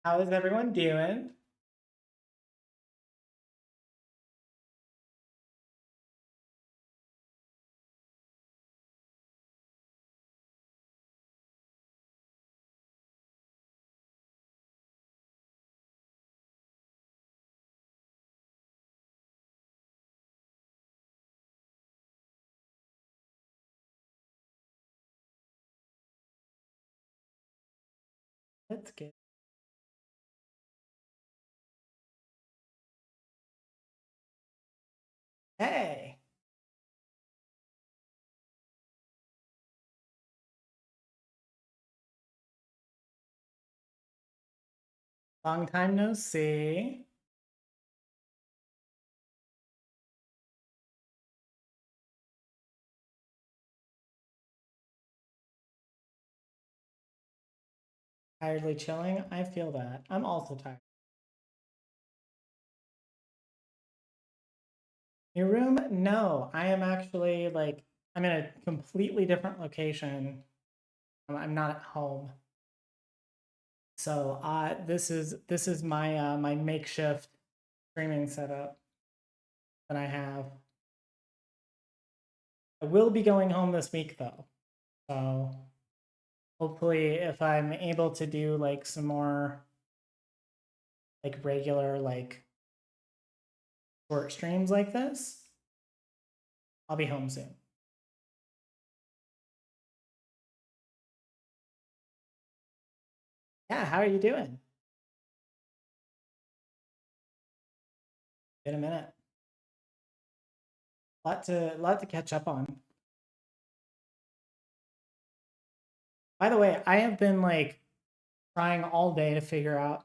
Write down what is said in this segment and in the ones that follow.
How is everyone doing? That's good. Hey, long time no see. Tiredly chilling. I feel that. I'm also tired. Your room? No, I am actually like I'm in a completely different location. I'm not at home. So this is my my makeshift streaming setup that I have. I will be going home this week though. So hopefully if I'm able to do like some more like regular like short streams like this, I'll be home soon. Yeah, how are you doing? Been a minute. Lot to catch up on. By the way, I have been like trying all day to figure out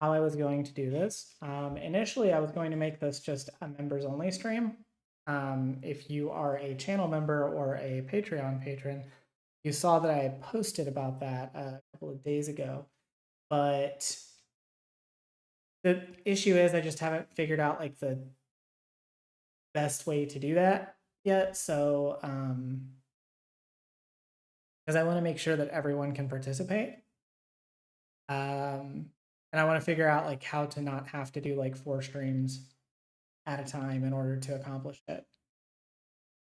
how I was going to do this. Initially, I was going to make this just a members only stream. If you are a channel member or a Patreon patron, you saw that I had posted about that a couple of days ago. But the issue is I just haven't figured out like the best way to do that yet. So because I want to make sure that everyone can participate. And I want to figure out like how to not have to do like 4 streams at a time in order to accomplish it.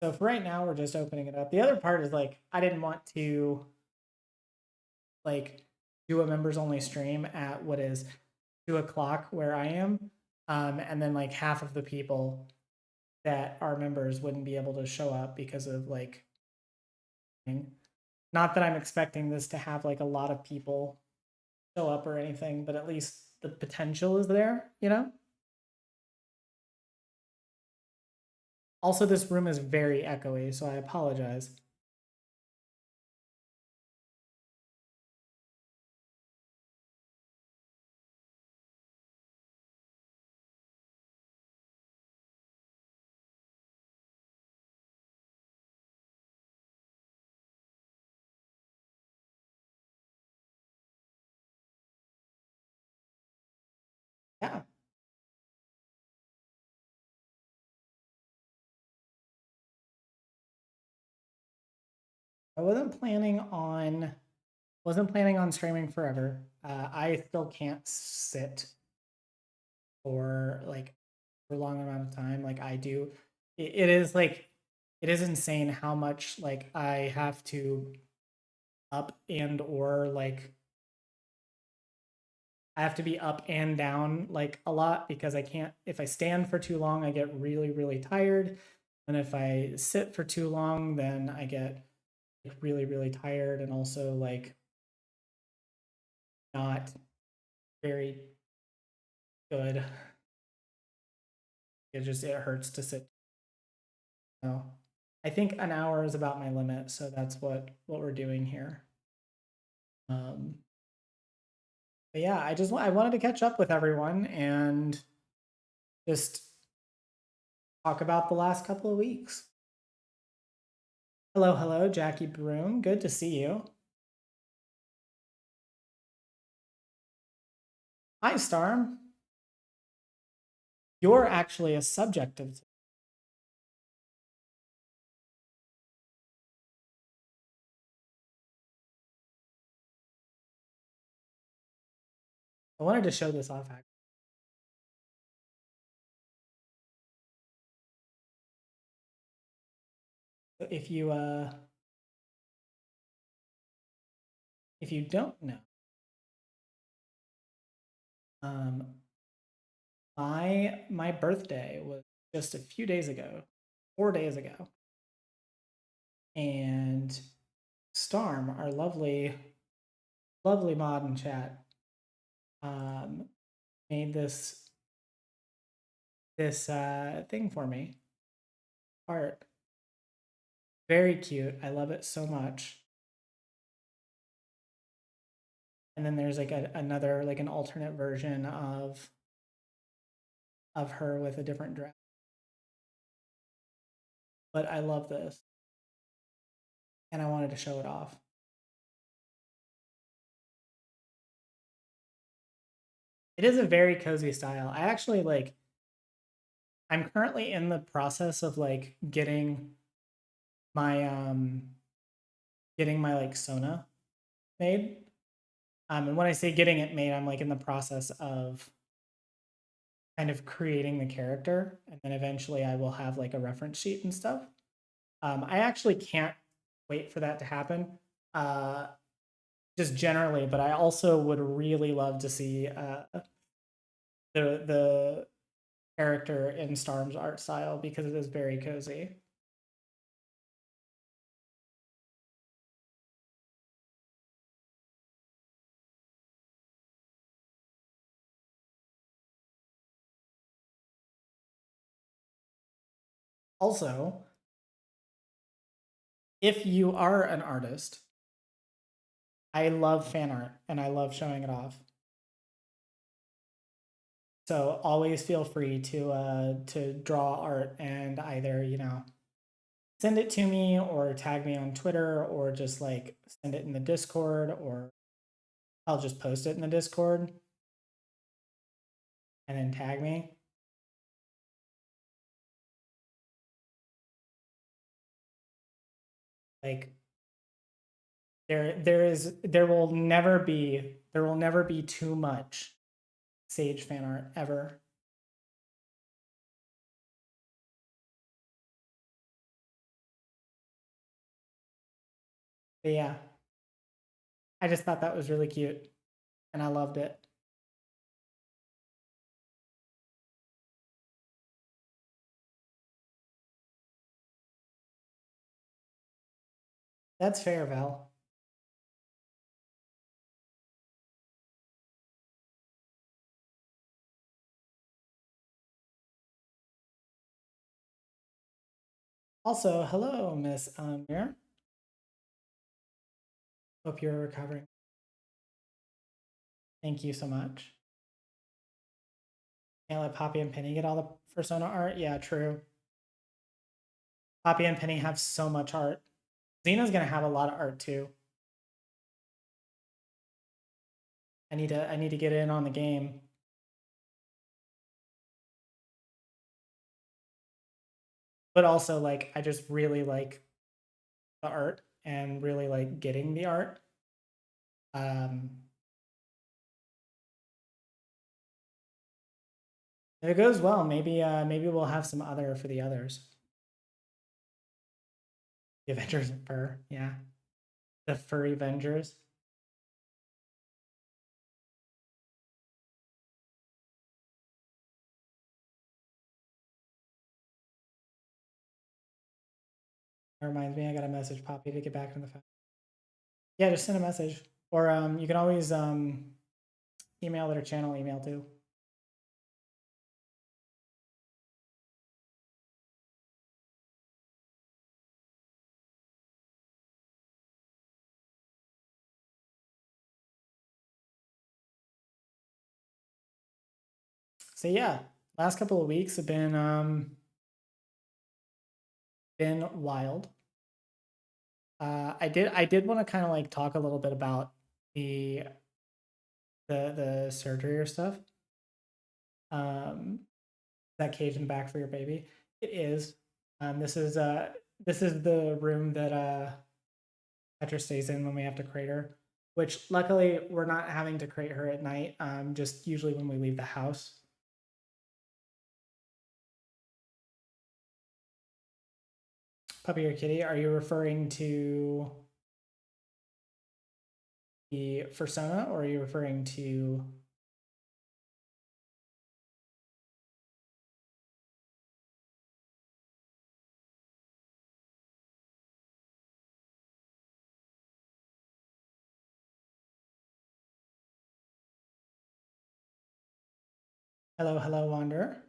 So for right now, we're just opening it up. The other part is like I didn't want to like do a members only stream at what is 2 o'clock where I am, and then like half of the people that are members wouldn't be able to show up because of like. Not that I'm expecting this to have like a lot of people show up or anything, but at least the potential is there, you know? Also, this room is very echoey, so I apologize. Yeah, I wasn't planning on streaming forever. I still can't sit for like for a long amount of time like I do. It is like it is insane how much like I have to up and or like I have to be up and down like a lot because I can't if I stand for too long I get really really tired, and if I sit for too long then I get like, really really tired and also like not very good. It hurts to sit. No. I think an hour is about my limit, so that's what we're doing here. Um but yeah, I wanted to catch up with everyone and just talk about the last couple of weeks. Hello, hello, Jackie Broom. Good to see you. Hi, Storm. You're actually a subject of. I wanted to show this off. If you don't know, my birthday was just a few days ago, 4 days ago, and Starm, our lovely mod in chat, made this thing for me, art. Very cute. I love it so much. And then there's like another, like an alternate version of her with a different dress. But I love this, and I wanted to show it off. It is a very cozy style. I actually like. I'm currently in the process of like my getting my like Sona made. And when I say getting it made, I'm like in the process of kind of creating the character, and then eventually I will have like a reference sheet and stuff. I actually can't wait for that to happen. Just generally, but I also would really love to see the character in Storm's art style because it is very cozy. Also, if you are an artist, I love fan art and I love showing it off. So always feel free to draw art and either, send it to me or tag me on Twitter or just like send it in the Discord, or I'll just post it in the Discord and then tag me. Like there will never be too much Saige fan art ever. But yeah, I just thought that was really cute and I loved it. That's fair, Val. Also, hello, Miss Mir. Hope you're recovering. Thank you so much. Can't let Poppy and Penny get all the persona art. Yeah, true. Poppy and Penny have so much art. Xena's gonna have a lot of art too. I need to get in on the game. But also like I just really like the art and really like getting the art. If it goes well, maybe we'll have some other for the others. The Avengers of Fur, yeah. The Furry Avengers. That reminds me, I got a message Poppy to get back in the phone. Yeah, just send a message. Or you can always email their channel email too. So yeah, last couple of weeks have been wild. I did want to kind of like talk a little bit about the the surgery or stuff. That cage in the back for your baby. It is. This is the room that Petra stays in when we have to crate her, which luckily we're not having to crate her at night, just usually when we leave the house. Puppy or kitty, are you referring to the fursona or are you referring to hello Wanderer?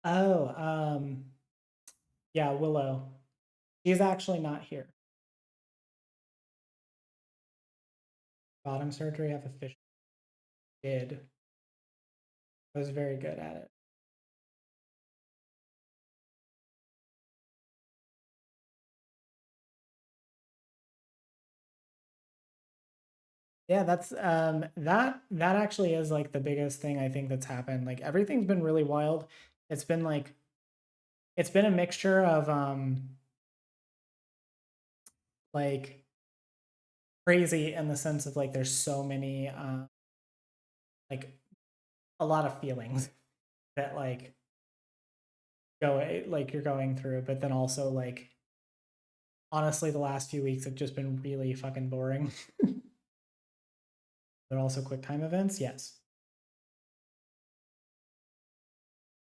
Oh, yeah, Willow. She's actually not here. Bottom surgery I've officially did. I was very good at it. Yeah, that's that actually is like the biggest thing I think that's happened. Like everything's been really wild. It's been like it's been a mixture of like crazy in the sense of like there's so many like a lot of feelings that like go like you're going through, but then also like honestly the last few weeks have just been really fucking boring. But also quick time events, yes.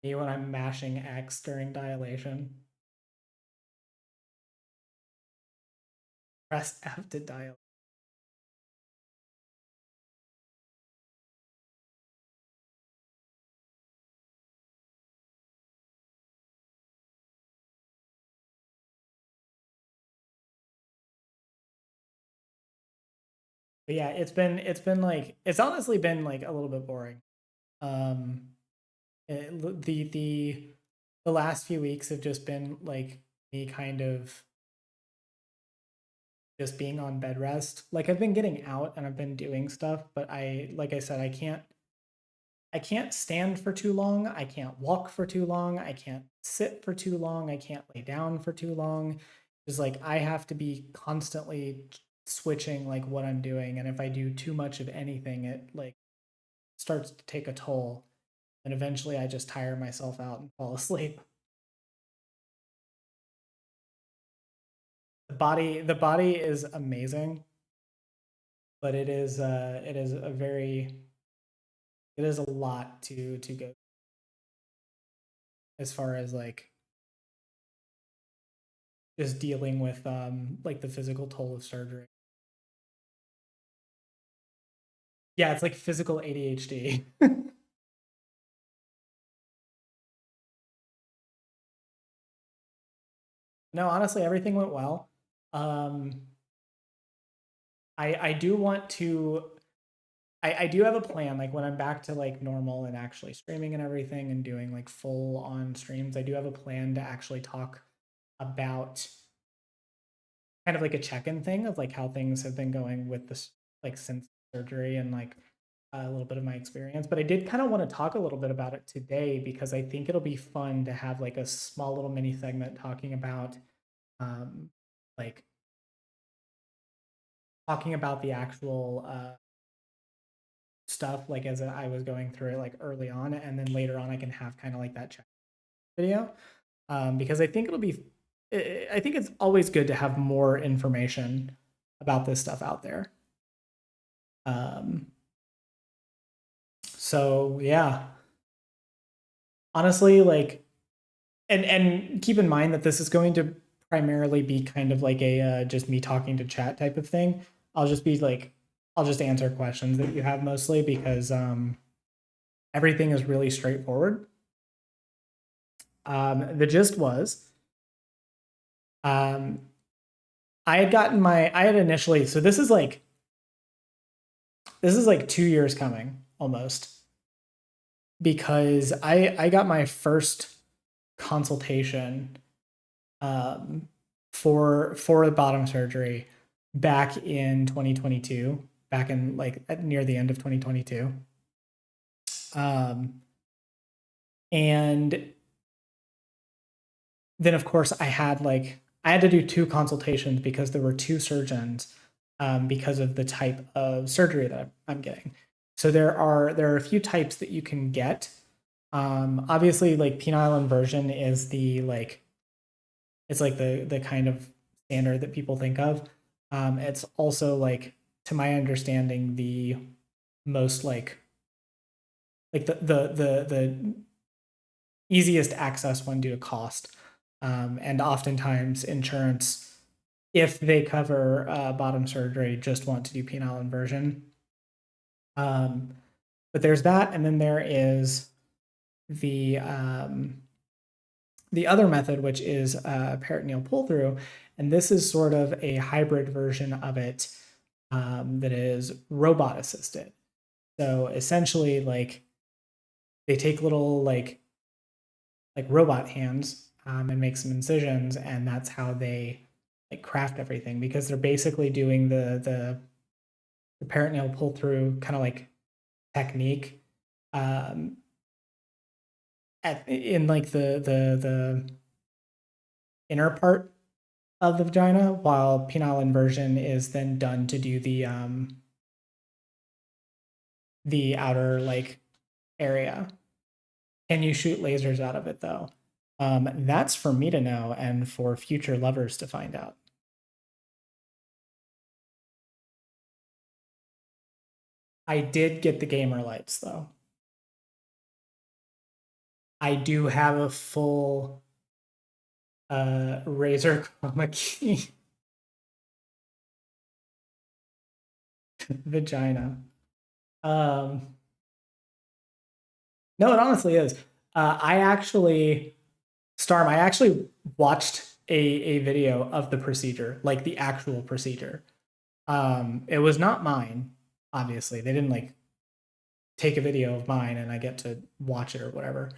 Me when I'm mashing X during dilation. Press F to dilate. But yeah, it's been like it's honestly been like a little bit boring. Um, the last few weeks have just been like me kind of just being on bed rest. Like I've been getting out and I've been doing stuff, but like I said, I can't stand for too long. I can't walk for too long. I can't sit for too long. I can't lay down for too long. It's like I have to be constantly switching like what I'm doing. And if I do too much of anything, it like starts to take a toll. And eventually I just tire myself out and fall asleep. The body is amazing, but it is a very it is a lot to go as far as like just dealing with like the physical toll of surgery. Yeah, it's like physical ADHD. No, honestly, everything went well. Um, I do want to. I do have a plan. Like when I'm back to like normal and actually streaming and everything and doing like full on streams, I do have a plan to actually talk about kind of like a check-in thing of like how things have been going with this like since surgery and like a little bit of my experience. But I did kind of want to talk a little bit about it today because I think it'll be fun to have like a small little mini segment talking about um like talking about the actual stuff like as I was going through it like early on, and then later on I can have kind of like that check video because I think it'll be I think it's always good to have more information about this stuff out there. Um, so yeah, honestly, like, and keep in mind that this is going to primarily be kind of like a just me talking to chat type of thing. I'll just be like, I'll just answer questions that you have mostly because everything is really straightforward. The gist was, um, I had initially, so this is like 2 years coming almost because I got my first consultation for the bottom surgery back in 2022, back in like near the end of 2022. And then of course I had like I had to do 2 consultations because there were 2 surgeons because of the type of surgery that I'm getting. So there are a few types that you can get. Obviously, like penile inversion is the like it's like the kind of standard that people think of. It's also like, to my understanding, the most like the easiest access one due to cost. And oftentimes insurance, if they cover bottom surgery, just want to do penile inversion. But there's that, and then there is the other method, which is peritoneal pull through, and this is sort of a hybrid version of it that is robot assisted. So essentially, like they take little like robot hands and make some incisions, and that's how they like craft everything, because they're basically doing the peritoneal pull through kind of like technique in like the inner part of the vagina, while penile inversion is then done to do the outer like area. Can you shoot lasers out of it though? That's for me to know and for future lovers to find out. I did get the gamer lights though. I do have a full Razer chroma key vagina. No, it honestly is. I actually, Storm, I actually watched a video of the procedure, like the actual procedure. It was not mine, obviously. They didn't like take a video of mine and I get to watch it or whatever.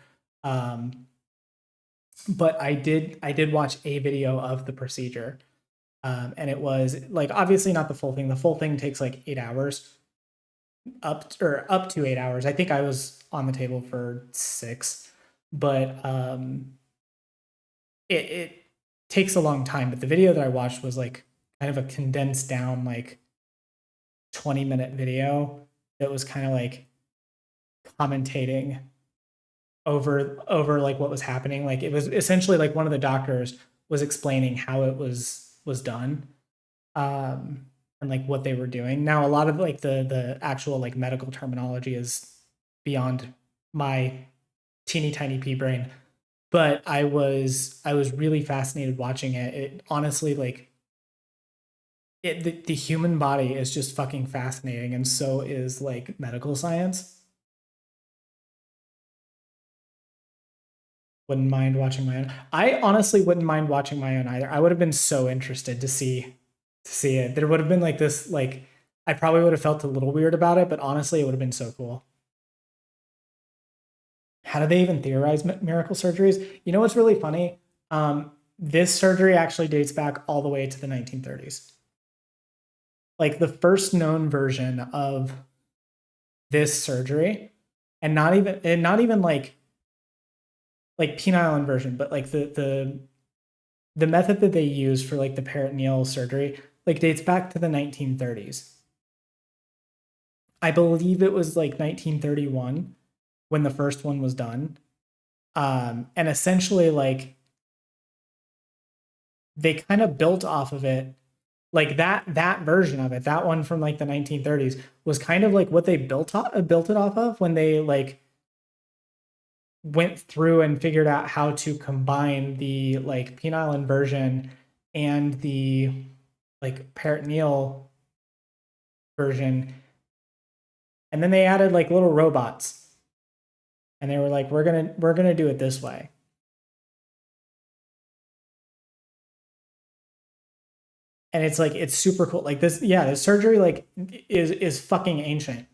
But I did watch a video of the procedure. And it was like obviously not the full thing. The full thing takes like 8 hours, up to 8 hours. I think I was on the table for 6, but it takes a long time. But the video that I watched was like kind of a condensed down like 20-minute video that was kind of like commentating over like what was happening. Like it was essentially like one of the doctors was explaining how it was done, and like what they were doing. Now a lot of like the actual like medical terminology is beyond my teeny tiny pea brain, but I was really fascinated watching it. It honestly like the human body is just fucking fascinating, and so is like medical science. Wouldn't mind watching my own. I honestly wouldn't mind watching my own either. I would have been so interested to see it. There would have been like this like I probably would have felt a little weird about it, but honestly, it would have been so cool. How do they even theorize miracle surgeries? You know what's really funny? This surgery actually dates back all the way to the 1930s. Like the first known version of this surgery, and not even like penile inversion, but like the method that they use for like the peritoneal surgery like dates back to the 1930s. I believe it was like 1931 when the first one was done. And essentially like they kind of built off of it. Like that version of it, that one from like the 1930s was kind of like what they built it off of when they like went through and figured out how to combine the like penile inversion and the like peritoneal version. And then they added like little robots. And they were like, we're gonna do it this way. And it's like it's super cool. Like this, yeah, the surgery like is fucking ancient.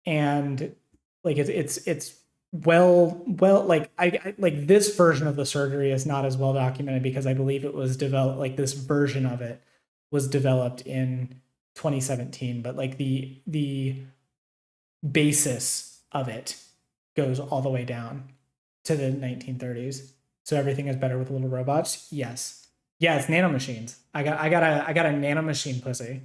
And like it's well like I like this version of the surgery is not as well documented because I believe it was developed like this version of it was developed in 2017, but like the basis of it goes all the way down to the 1930s. So everything is better with little robots. Yes. Yeah, it's nanomachines. I got a nanomachine pussy.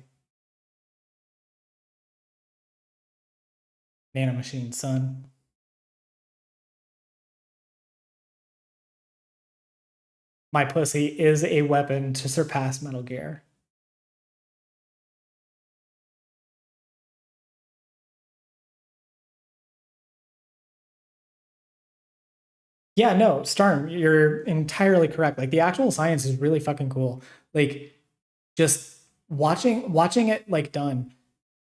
Nanomachine, son. My pussy is a weapon to surpass Metal Gear. Yeah, no, Starm, you're entirely correct. Like the actual science is really fucking cool. Like just watching it like done.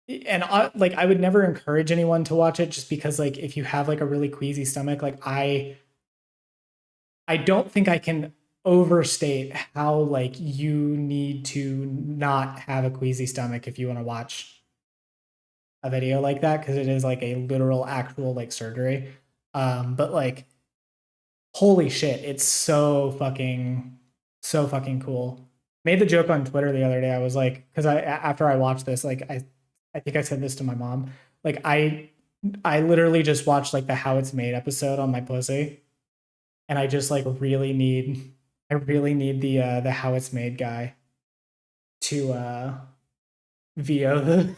And like I would never encourage anyone to watch it just because like if you have like a really queasy stomach, like I don't think I can overstate how like you need to not have a queasy stomach if you want to watch a video like that because it is like a literal actual like surgery. But like holy shit, it's so fucking cool. Made the joke on Twitter the other day. I was like, because I after I watched this, like I think I said this to my mom. Like I literally just watched like the How It's Made episode on my pussy, and I just like I really need the How It's Made guy to VO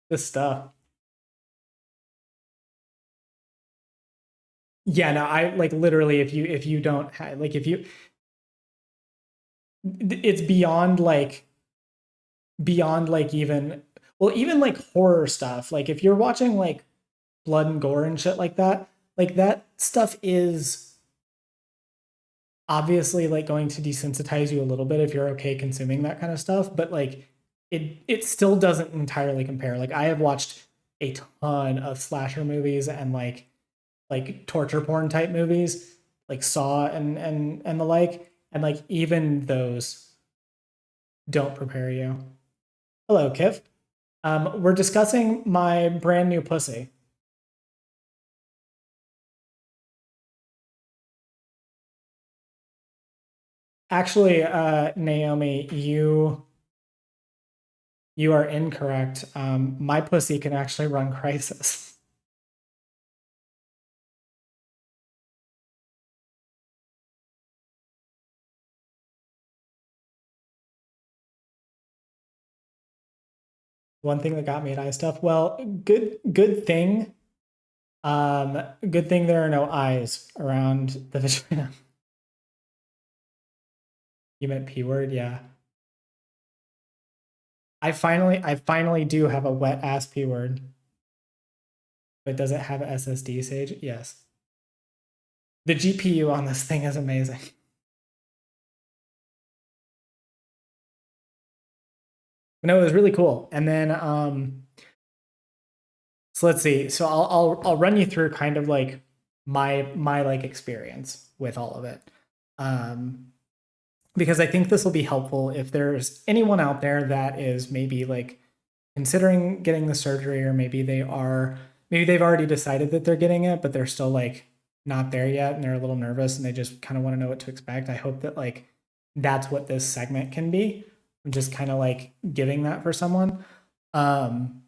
the stuff. Yeah, no, I like literally if you don't like if you it's beyond like even well even like horror stuff. Like if you're watching like blood and gore and shit like that stuff is obviously like going to desensitize you a little bit if you're okay consuming that kind of stuff, but like it still doesn't entirely compare. Like I have watched a ton of slasher movies and like torture porn type movies, like Saw and the like, and like even those don't prepare you. Hello, Kif. We're discussing my brand new pussy. Actually, Naomi, you are incorrect. My pussy can actually run Crisis. One thing that got me at eye stuff. Well, good thing. Good thing there are no eyes around the vagina. You meant P word, yeah. I finally do have a wet ass P word. But does it have a SSD, Sage? Yes. The GPU on this thing is amazing. No, it was really cool. And then so let's see. So I'll run you through kind of like my like experience with all of it. Um because I think this will be helpful if there's anyone out there that is maybe like considering getting the surgery, or maybe they've already decided that they're getting it, but they're still like not there yet and they're a little nervous and they just kind of want to know what to expect. I hope that like that's what this segment can be. I'm just kind of like giving that for someone. Um,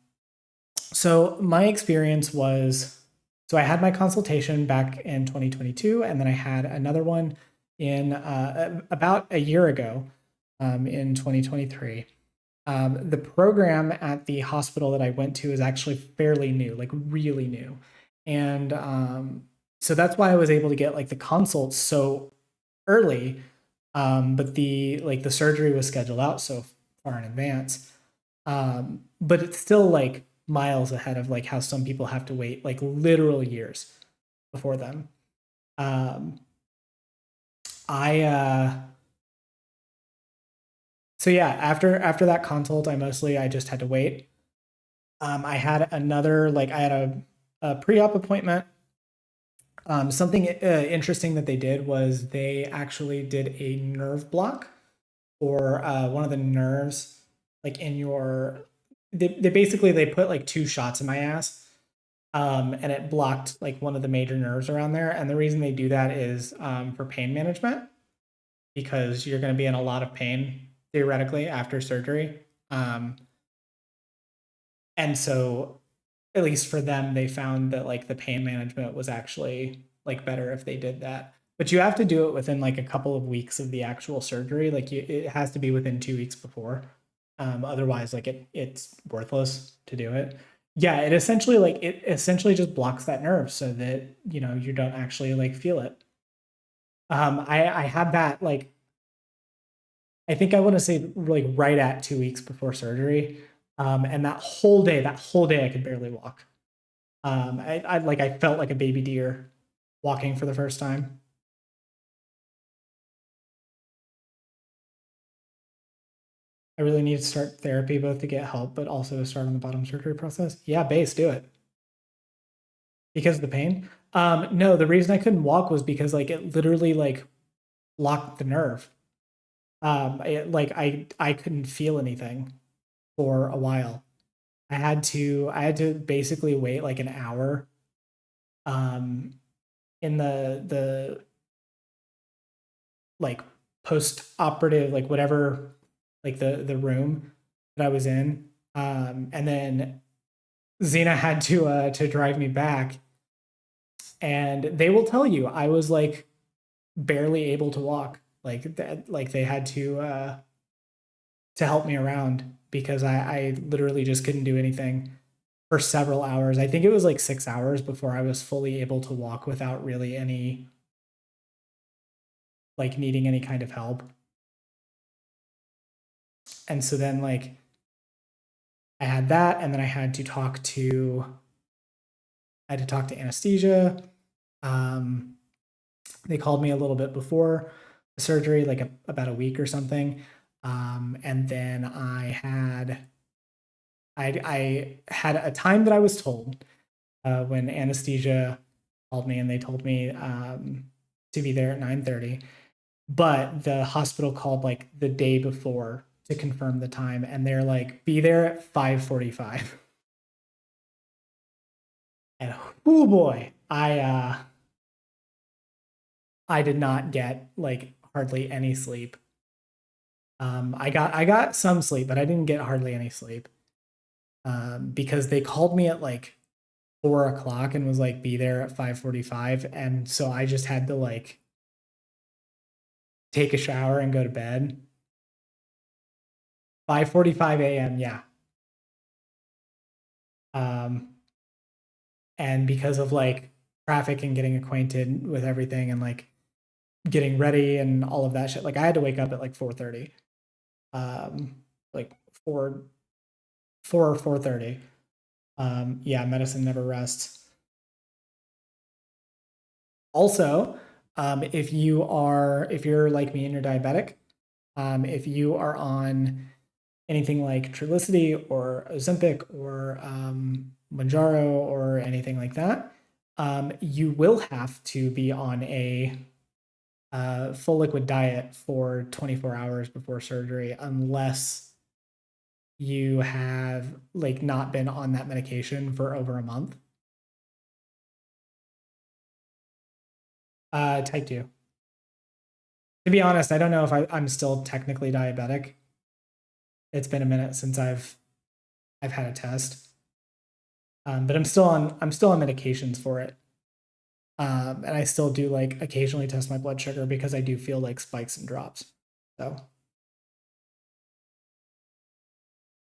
so my experience was so I had my consultation back in 2022, and then I had another one in about a year ago in 2023. The program at the hospital that I went to is actually fairly new, like really new. And so that's why I was able to get like the consults so early. But the surgery was scheduled out so far in advance. But it's still like miles ahead of like how some people have to wait like literal years before them. Um, I so yeah, after that consult, I just had to wait. I had another like I had a pre-op appointment. Something interesting that they did was they actually did a nerve block or one of the nerves like in your they basically they put like two shots in my ass, and it blocked like one of the major nerves around there. And the reason they do that is for pain management because you're going to be in a lot of pain theoretically after surgery. Um, and so at least for them, they found that like the pain management was actually like better if they did that. But you have to do it within like a couple of weeks of the actual surgery. Like it has to be within 2 weeks before. Otherwise, like it's worthless to do it. Yeah, it essentially just blocks that nerve so that you don't actually like feel it. I had that like I think I want to say like right at 2 weeks before surgery. And that whole day I could barely walk. I felt like a baby deer walking for the first time. I really need to start therapy both to get help, but also to start on the bottom surgery process. Yeah, base, do it. Because of the pain? No, the reason I couldn't walk was because like it literally like locked the nerve. I couldn't feel anything for a while. I had to basically wait like an hour um in the like post operative like whatever like the room that I was in. And then Xena had to drive me back, and they will tell you I was like barely able to walk. Like that, like they had to help me around because I literally just couldn't do anything for several hours. I think it was like 6 hours before I was fully able to walk without really any like needing any kind of help. And so then like I had that, and then I had to talk to anesthesia. Um, they called me a little bit before the surgery, like about a week or something. And then I had a time that I was told when anesthesia called me, and they told me to be there at 9:30. But the hospital called like the day before to confirm the time, and they're like, "Be there at 5:45." And oh boy, I did not get like hardly any sleep. I got some sleep, but I didn't get hardly any sleep because they called me at like 4 o'clock and was like, "Be there at 5:45," and so I just had to like take a shower and go to bed. 5:45 a.m. Yeah. Um, and because of like traffic and getting acquainted with everything and like getting ready and all of that shit, like I had to wake up at like 4:30. Like 4 4 or 4:30. Yeah, medicine never rests. Also, if you're like me and you're diabetic, if you are on anything like Trulicity or Ozempic or Manjaro or anything like that, you will have to be on a full liquid diet for 24 hours before surgery, unless you have like not been on that medication for over a month. Type 2. To be honest, I don't know if I'm still technically diabetic. It's been a minute since I've had a test, but I'm still on medications for it, and I still do like occasionally test my blood sugar because I do feel like spikes and drops. So,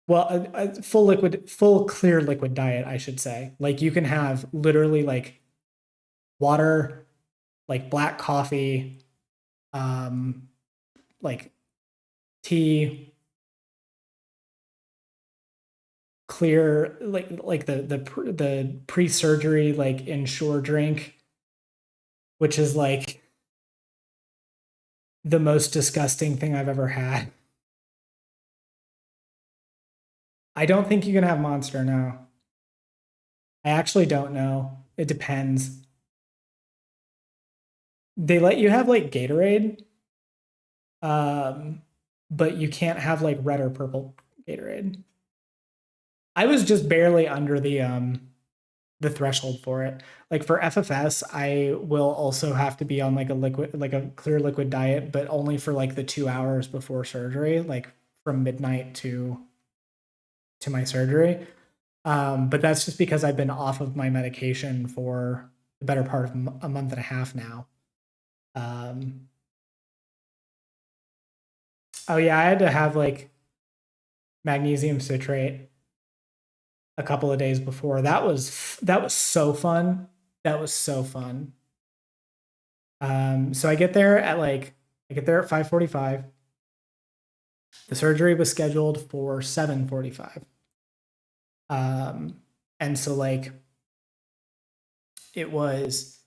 well, a full clear liquid diet, I should say. Like you can have literally like water, like black coffee, um, like tea, clear like the pre-surgery like Ensure drink, which is like the most disgusting thing I've ever had. I don't think you can have Monster now. I actually don't know. It depends. They let you have like Gatorade, um, but you can't have like red or purple Gatorade. I was just barely under the threshold for it. Like for FFS, I will also have to be on like a clear liquid diet, but only for like the 2 hours before surgery, like from midnight to my surgery. But that's just because I've been off of my medication for the better part of a month and a half now. Oh yeah, I had to have like magnesium citrate a couple of days before. That was so fun. That was so fun. So I get there at 5:45. The surgery was scheduled for 7:45. And so like it was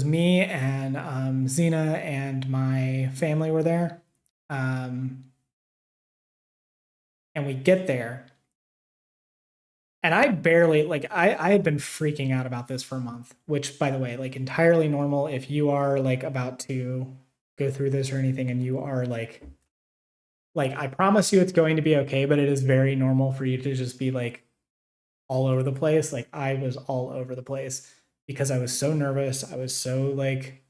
me and Zena and my family were there. And we get there and I barely like I had been freaking out about this for a month, which by the way, like entirely normal if you are like about to go through this or anything and you are like I promise you it's going to be okay, but it is very normal for you to just be like all over the place. Like I was all over the place because I was so nervous. I was so like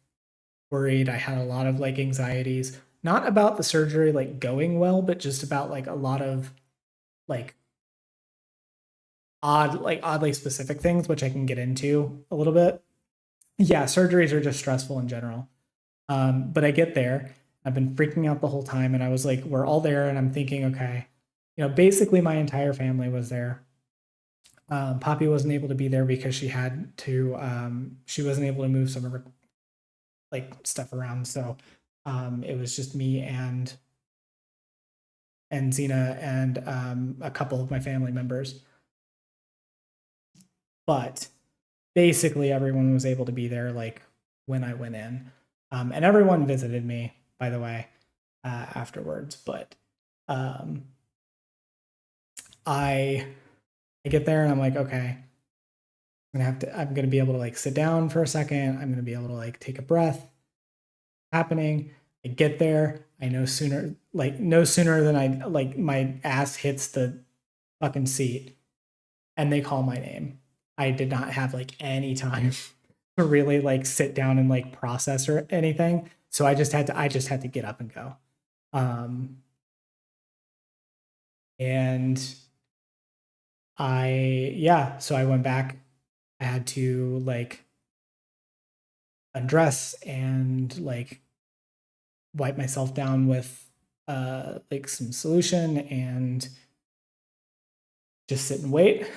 worried. I had a lot of like anxieties, not about the surgery like going well, but just about like a lot of like oddly specific things, which I can get into a little bit. Yeah, surgeries are just stressful in general. But I get there. I've been freaking out the whole time, and I was like, we're all there, and I'm thinking, okay, basically my entire family was there. Poppy wasn't able to be there because she wasn't able to move some of her like stuff around. So it was just me and Zena and a couple of my family members. But basically everyone was able to be there like when I went in. And everyone visited me, by the way, afterwards. But um, I get there and I'm like, okay, I'm gonna be able to like sit down for a second. I'm gonna be able to like take a breath. Happening. I get there. I know sooner, like no sooner than I like my ass hits the fucking seat, and they call my name. I did not have like any time to really like sit down and like process or anything. So I just had to get up and go. Um, and so I went back. I had to like undress and like wipe myself down with like some solution and just sit and wait.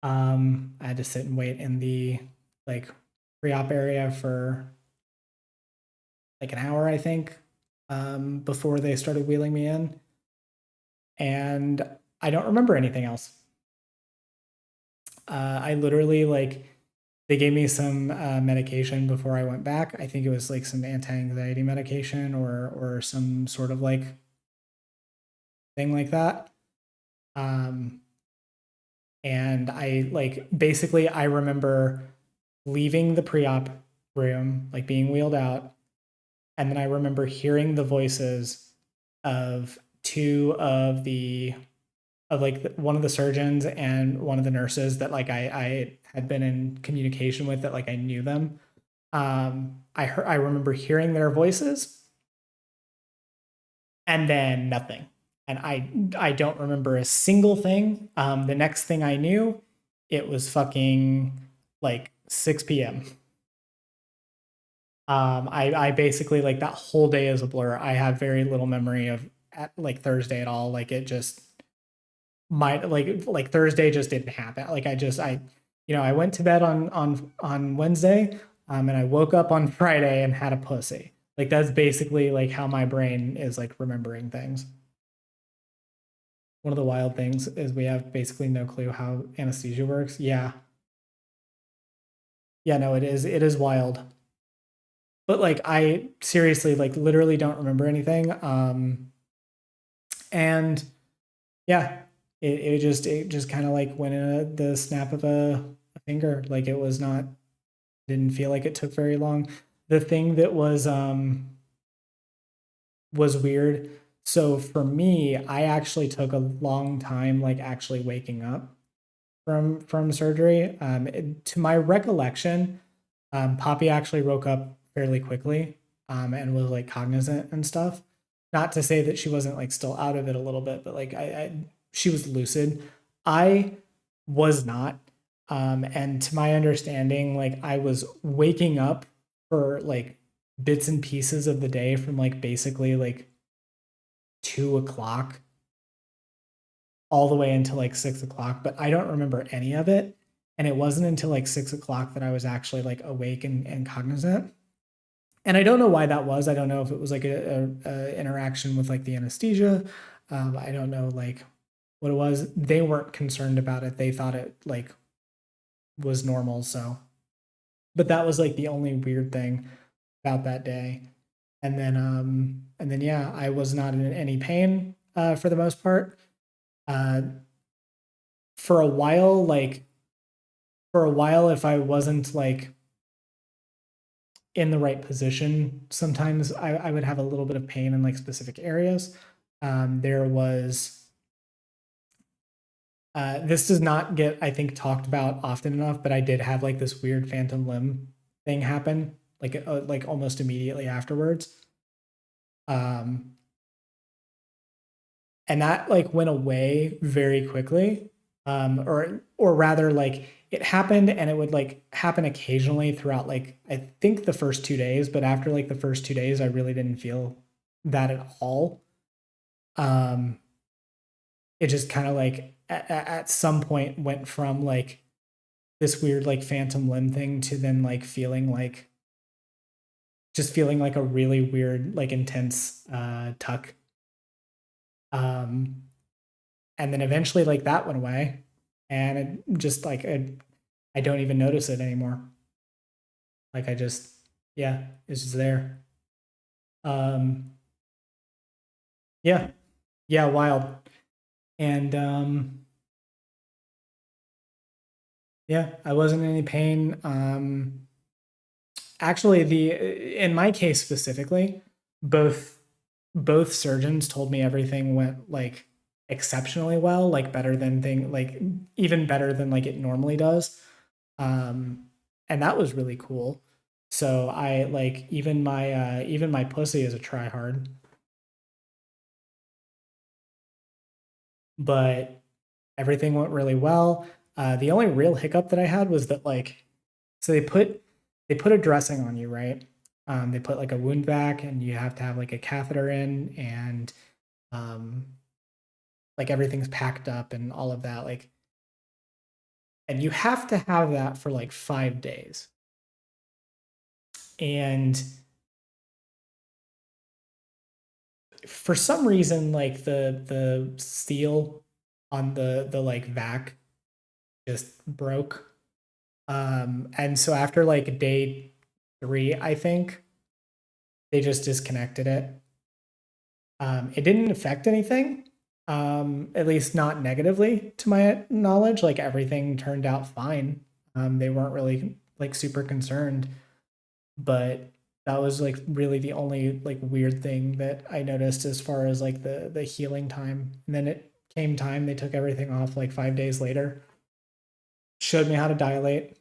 I had to sit and wait in the like pre-op area for like an hour, I think, before they started wheeling me in. And I don't remember anything else. I literally like they gave me some medication before I went back. I think it was like some anti-anxiety medication or some sort of like thing like that. Um, and I like basically I remember leaving the pre-op room, like being wheeled out, and then I remember hearing the voices of two of like one of the surgeons and one of the nurses that like I had been in communication with that like I knew them. I remember hearing their voices and then nothing. And I don't remember a single thing. The next thing I knew, it was fucking like 6 p.m. I basically like that whole day is a blur. I have very little memory of like Thursday at all. Like it just might like Thursday just didn't happen. Like I went to bed on Wednesday, and I woke up on Friday and had a pussy. Like that's basically like how my brain is like remembering things. One of the wild things is we have basically no clue how anesthesia works. Yeah. Yeah, no, it is wild. But like I seriously like literally don't remember anything. And yeah, it just kind of like went in the snap of a finger. Like it was not didn't feel like it took very long. The thing that was weird. So for me, I actually took a long time like actually waking up from surgery. To my recollection, Poppy actually woke up fairly quickly, and was like cognizant and stuff. Not to say that she wasn't like still out of it a little bit, but like she was lucid. I was not. And to my understanding, like I was waking up for like bits and pieces of the day from like basically like 2 o'clock all the way until like 6 o'clock, but I don't remember any of it. And it wasn't until like 6 o'clock that I was actually like awake and cognizant. And I don't know why that was. I don't know if it was like a interaction with like the anesthesia. I don't know like what it was. They weren't concerned about it. They thought it like was normal. So, but that was like the only weird thing about that day. And then yeah, I was not in any pain for the most part. Uh, for a while, like for a while, if I wasn't like in the right position, sometimes I would have a little bit of pain in like specific areas. There was this does not get, I think, talked about often enough, but I did have like this weird phantom limb thing happen, like almost immediately afterwards. Um, and that like went away very quickly. Or rather, like it happened, and it would like happen occasionally throughout like I think the first 2 days, but after like the first 2 days, I really didn't feel that at all. Um, it just kind of like at some point went from like this weird like phantom limb thing to then like feeling like just feeling like a really weird like intense tuck. Um, and then eventually like that went away, and it just like I don't even notice it anymore. Like I just yeah, it's just there. Um, yeah, yeah, wild. And yeah, I wasn't in any pain. Actually, the in my case specifically, both both surgeons told me everything went like exceptionally well, like better than thing like even better than like it normally does. Um, and that was really cool. So I like even my pussy is a try hard, but everything went really well. The only real hiccup that I had was that like so they put a dressing on you, right? They put like a wound vac, and you have to have like a catheter in, and um, like everything's packed up and all of that. Like, and you have to have that for like 5 days. And for some reason, like the seal on the like vac just broke. And so after like day 3, I think they just disconnected it. It didn't affect anything, at least not negatively to my knowledge. Like everything turned out fine. They weren't really like super concerned, but that was like really the only like weird thing that I noticed as far as like the healing time. And then it came time they took everything off like 5 days later, showed me how to dilate,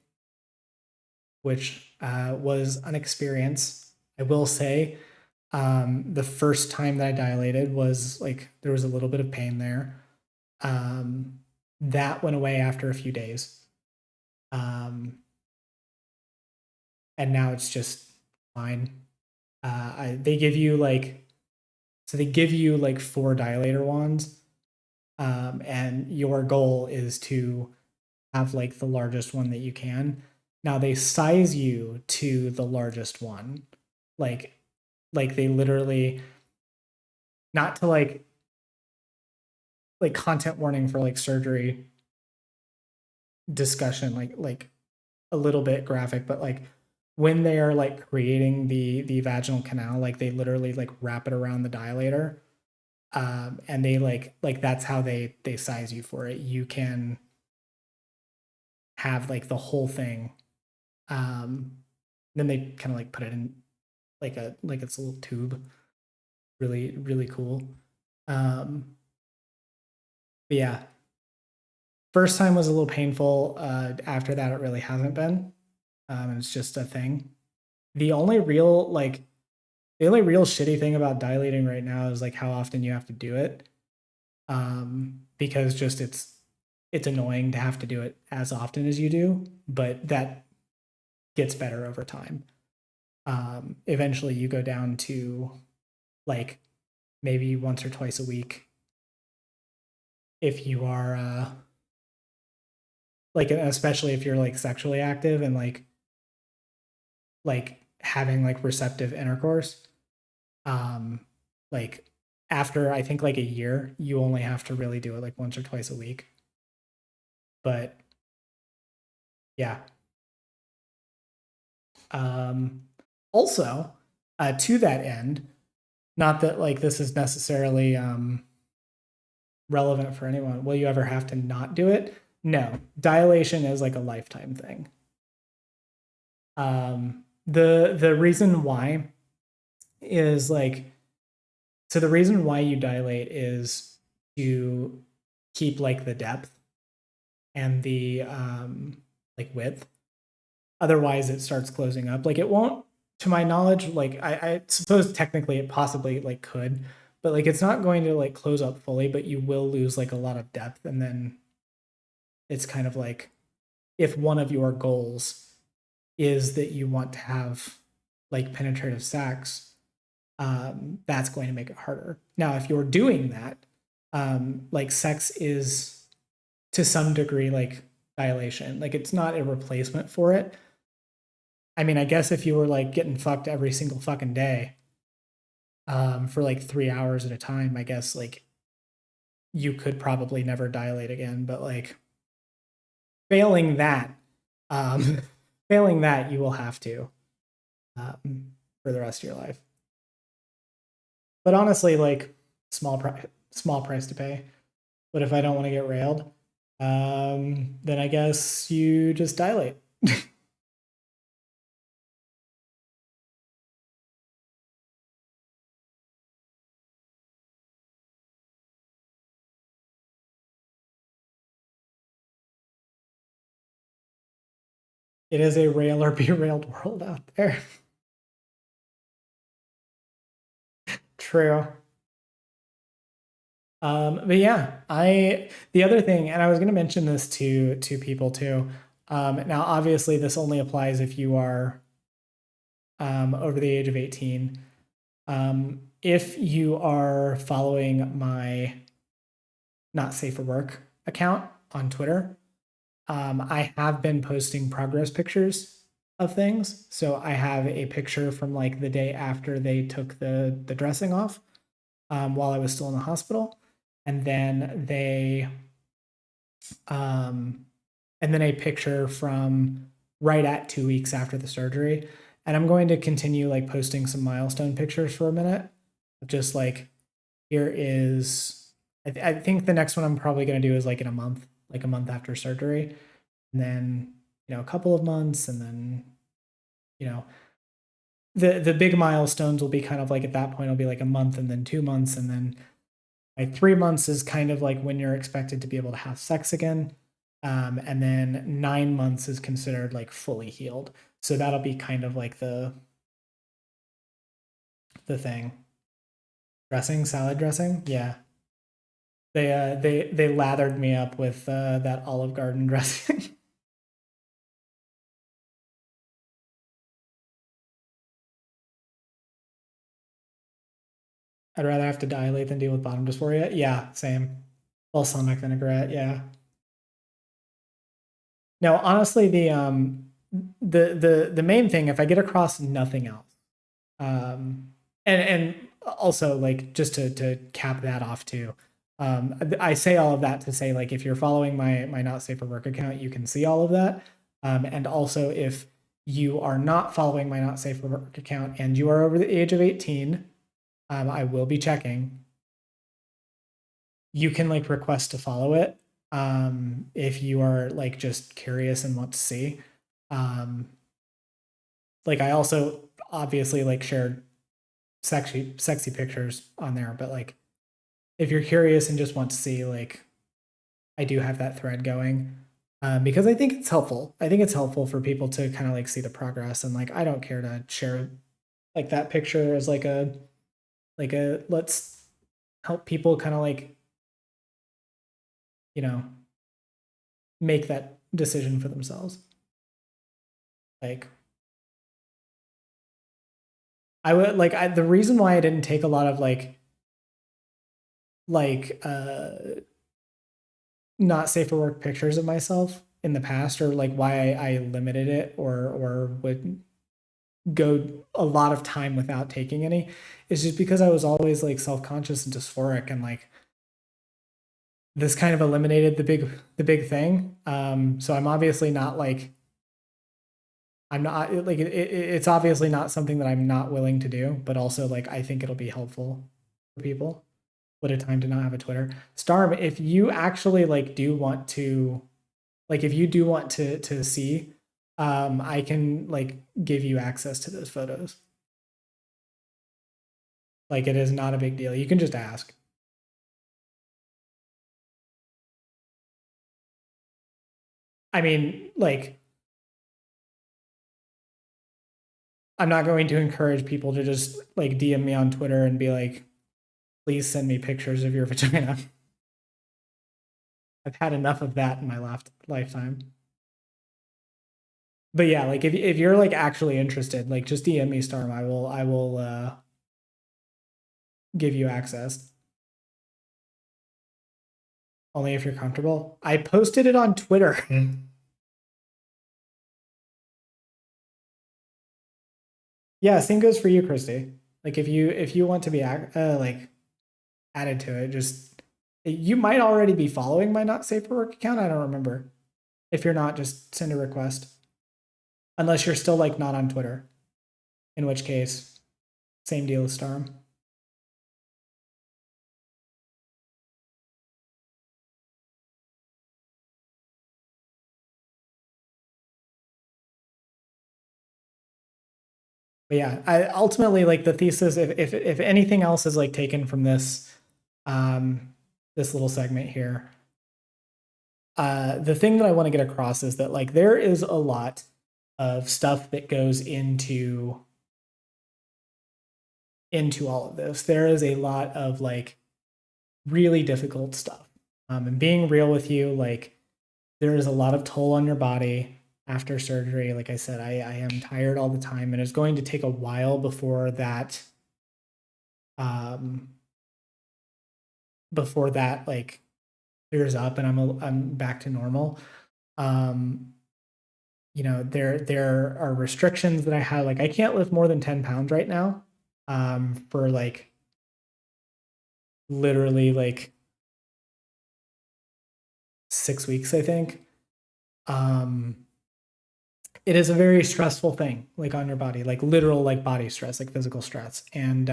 which was an experience. I will say, the first time that I dilated was like there was a little bit of pain there. Um, that went away after a few days. Um, and now it's just fine. They give you like so they give you like 4 dilator wands, and your goal is to have like the largest one that you can. Now they size you to the largest one, like they literally not to like content warning for like surgery discussion, like a little bit graphic, but like when they are like creating the vaginal canal, like they literally like wrap it around the dilator, and they like that's how they size you for it. You can have like the whole thing. Um, then they kind of like put it in like it's a little tube. Really really cool. But yeah, first time was a little painful. After that, it really hasn't been. It's just a thing. The only real like the only real shitty thing about dilating right now is like how often you have to do it. Because just it's annoying to have to do it as often as you do, but that gets better over time. eventually you go down to like maybe once or twice a week if you are like, especially if you're like sexually active and like having like receptive intercourse. um like after I think like a year you only have to really do it like once or twice a week. But yeah. um Also, to that end, not that like this is necessarily relevant for anyone, will you ever have to not do it? No, dilation is like a lifetime thing. The reason why is like, so the reason why you dilate is to keep like the depth and the like width. Otherwise it starts closing up. Like it won't, to my knowledge, like I suppose technically it possibly like could, but like it's not going to like close up fully, but you will lose like a lot of depth. And then it's kind of like, if one of your goals is that you want to have like penetrative sex, that's going to make it harder. Now, if you're doing that, like sex is to some degree like dilation. Like it's not a replacement for it. I mean, I guess if you were like getting fucked every single fucking day, for like 3 hours at a time, I guess like you could probably never dilate again. But like failing that, um, failing that, you will have to, for the rest of your life. But honestly, like small price to pay. But if I don't want to get railed, then I guess you just dilate. It is a rail or be railed world out there. True. But yeah, the other thing, and I was going to mention this to people too. Now, obviously, this only applies if you are over the age of 18. If you are following my Not Safe for Work account on Twitter, I have been posting progress pictures of things. So I have a picture from like the day after they took the dressing off, while I was still in the hospital, and then um, and then a picture from right at 2 weeks after the surgery. And I'm going to continue like posting some milestone pictures for a minute. Just like, here is, I think the next one I'm probably going to do is like in a month, like a month after surgery, and then a couple of months, and then you know the big milestones will be kind of like, at that point it'll be like a month and then 2 months, and then like 3 months is kind of like when you're expected to be able to have sex again. And then 9 months is considered like fully healed. So that'll be kind of like the thing. Dressing, salad dressing, yeah. They lathered me up with that Olive Garden dressing. I'd rather have to dilate than deal with bottom dysphoria. Yeah, same. Balsamic vinaigrette, yeah. No, honestly, the main thing, if I get across nothing else, and also like, just to cap that off too, I say all of that to say, like, if you're following my Not Safe for Work account, you can see all of that. And also, if you are not following my Not Safe for Work account and you are over the age of 18, I will be checking. You can like request to follow it, if you are like just curious and want to see. Um, like, I also obviously like shared sexy pictures on there, but like, if you're curious and just want to see, like, I do have that thread going, because I think it's helpful. I think it's helpful for people to kind of like see the progress, and like, I don't care to share like that picture as like a let's help people kind of like, you know make that decision for themselves. Like, I would like the reason why I didn't take a lot of like not safe for work pictures of myself in the past, or like why I limited it or would go a lot of time without taking any, is just because I was always like self-conscious and dysphoric, and like this kind of eliminated the big thing. So I'm obviously not like I'm not like it's obviously not something that I'm not willing to do, but also like I think it'll be helpful for people. What a time to not have a Twitter. Storm, if you actually like do want to like if you do want to see, I can like give you access to those photos. Like it is not a big deal. You can just ask. I mean, like I'm not going to encourage people to just like DM me on Twitter and be like, please send me pictures of your vagina. I've had enough of that in my lifetime. But yeah, like if you're like actually interested, like just DM me, Storm. I will give you access. Only if you're comfortable. I posted it on Twitter. Yeah, same goes for you, Christy. Like if you want to be like added to it, just you might already be following my not safe for work account. I don't remember. If you're not, just send a request. Unless you're still like not on Twitter, in which case, same deal with Storm. But yeah, I ultimately like the thesis. If anything else is like taken from um, this little segment here, the thing that I want to get across is that like there is a lot of stuff that goes into all of this. There is a lot of like really difficult stuff. And being real with you, like there is a lot of toll on your body after surgery. Like I said, I am tired all the time, and it's going to take a while um, before that like clears up and I'm back to normal. Um, there are restrictions that I have. Like I can't lift more than 10 pounds right now. For like literally like 6 weeks, I think. Um, it is a very stressful thing, like on your body, like literal like body stress, like physical stress. And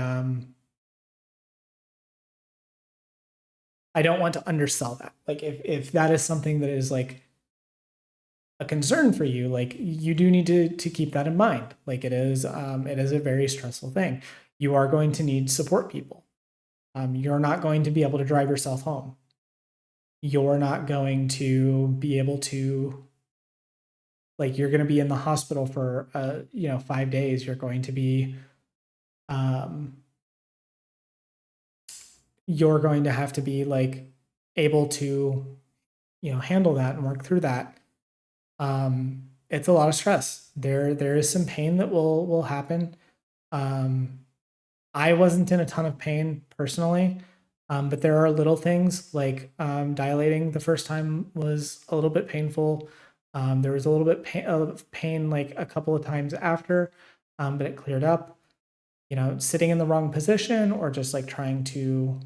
I don't want to undersell that. Like if that is something that is like a concern for you, like you do need to keep that in mind. Like it is a very stressful thing. You are going to need support people. You're not going to be able to drive yourself home. You're not going to be able to like you're going to be in the hospital for 5 days. Um, you're going to have to be like able to handle that and work through that. It's a lot of stress. There is some pain that will happen. um, I wasn't in a ton of pain personally, but there are little things like dilating the first time was a little bit painful. There was a little bit of pain like a couple of times after, but it cleared up. Sitting in the wrong position or just like trying to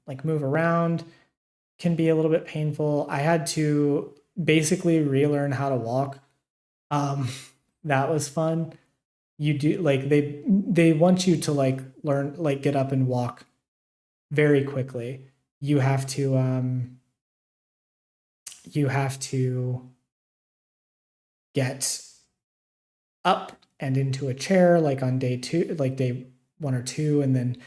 like move around can be a little bit painful. I had to basically relearn how to walk. Um, that was fun. You do like they want you to like learn like get up and walk very quickly. You have to get up and into a chair like on day 2, like day 1 or 2, and then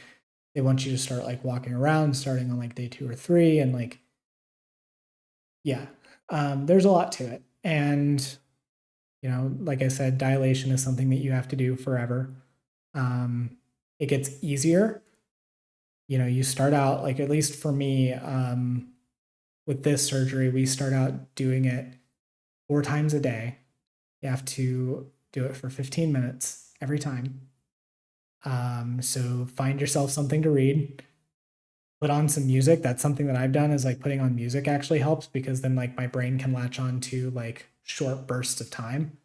they want you to start like walking around starting on like day 2 or 3, and like yeah, there's a lot to it. And like I said, dilation is something that you have to do forever. um, it gets easier. You start out like, at least for me, with this surgery, we start out doing it 4 times a day. You have to do it for 15 minutes every time. So find yourself something to read, put on some music. That's something that I've done, is like putting on music actually helps, because then like my brain can latch on to like short bursts of time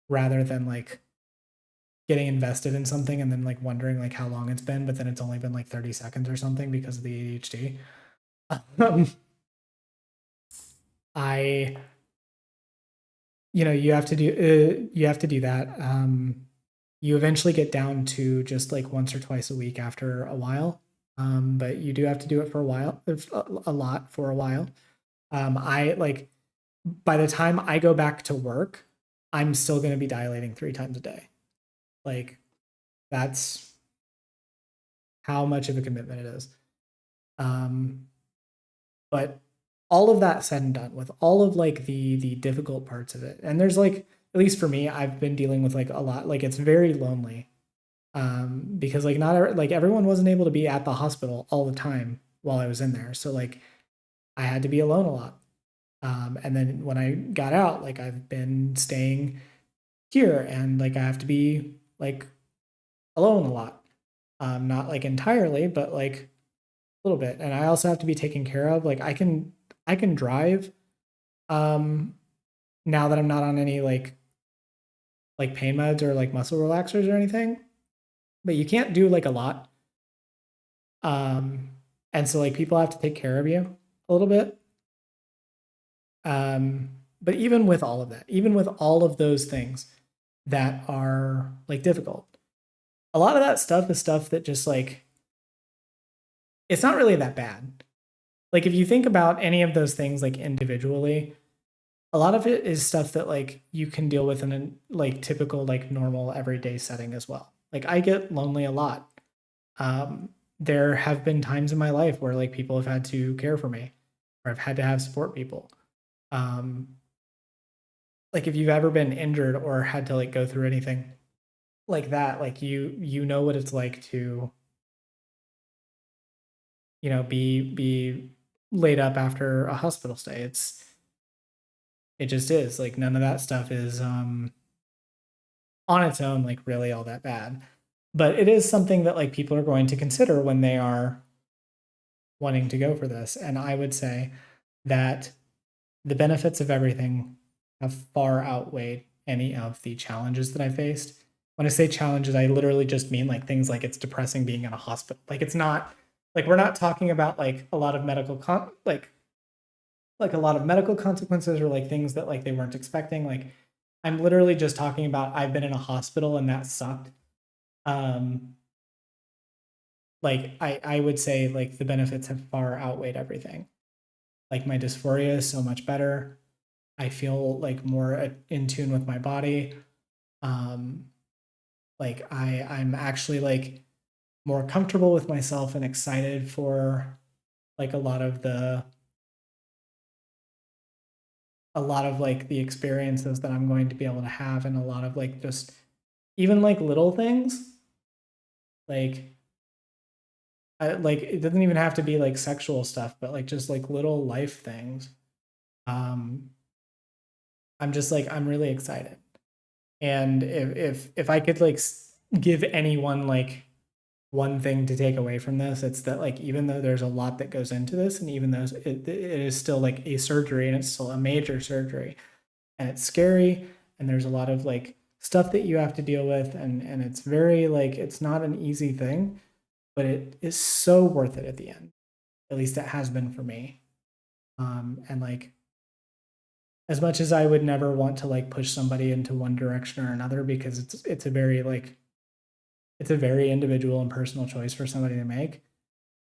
rather than like getting invested in something and then like wondering like how long it's been, but then it's only been like 30 seconds or something because of the ADHD. Um, I, you have to do that. You eventually get down to just like once or twice a week after a while. But you do have to do it for a while, a lot for a while. I like, by the time I go back to work, I'm still going to be dilating 3 times a day. Like, that's how much of a commitment it is. But all of that said and done, with all of like the difficult parts of it, and there's like, at least for me, I've been dealing with like a lot. Like, it's very lonely, because like not like everyone wasn't able to be at the hospital all the time while I was in there, so like I had to be alone a lot. And then when I got out, like I've been staying here, and like I have to be like alone a lot. Not like entirely, but like a little bit. And I also have to be taken care of. Like I can drive, um now that I'm not on any like pain meds or like muscle relaxers or anything, but you can't do like a lot. Um and so like people have to take care of you a little bit. Um but even with all of that, even with all of those things that are like difficult, a lot of that stuff is stuff that just like, it's not really that bad. Like if you think about any of those things like individually, a lot of it is stuff that like you can deal with in a like typical like normal everyday setting as well. Like I get lonely a lot. There have been times in my life where like people have had to care for me, or I've had to have support people. Um, like if you've ever been injured or had to like go through anything like that, like you know what it's like to, be laid up after a hospital stay. It just is like, none of that stuff is on its own like really all that bad. But it is something that like people are going to consider when they are wanting to go for this. And I would say that the benefits of everything have far outweighed any of the challenges that I faced. When I say challenges, I literally just mean like things like it's depressing being in a hospital. Like it's not like, we're not talking about like a lot of like a lot of medical consequences or like things that like they weren't expecting. Like I'm literally just talking about, I've been in a hospital and that sucked. Um like I would say like the benefits have far outweighed everything. Like my dysphoria is so much better. I feel like more in tune with my body. Um, like I'm actually like more comfortable with myself and excited for like a lot of like the experiences that I'm going to be able to have, and a lot of like just even like little things like, like it doesn't even have to be like sexual stuff, but like just like little life things. Um, I'm just like, I'm really excited. And if I could like give anyone like one thing to take away from this, it's that like even though there's a lot that goes into this, and even though it is still like a surgery, and it's still a major surgery, and it's scary, and there's a lot of like stuff that you have to deal with, and it's very like, it's not an easy thing, but it is so worth it at the end. At least it has been for me. And like, as much as I would never want to like push somebody into one direction or another, because it's a very like, it's a very individual and personal choice for somebody to make.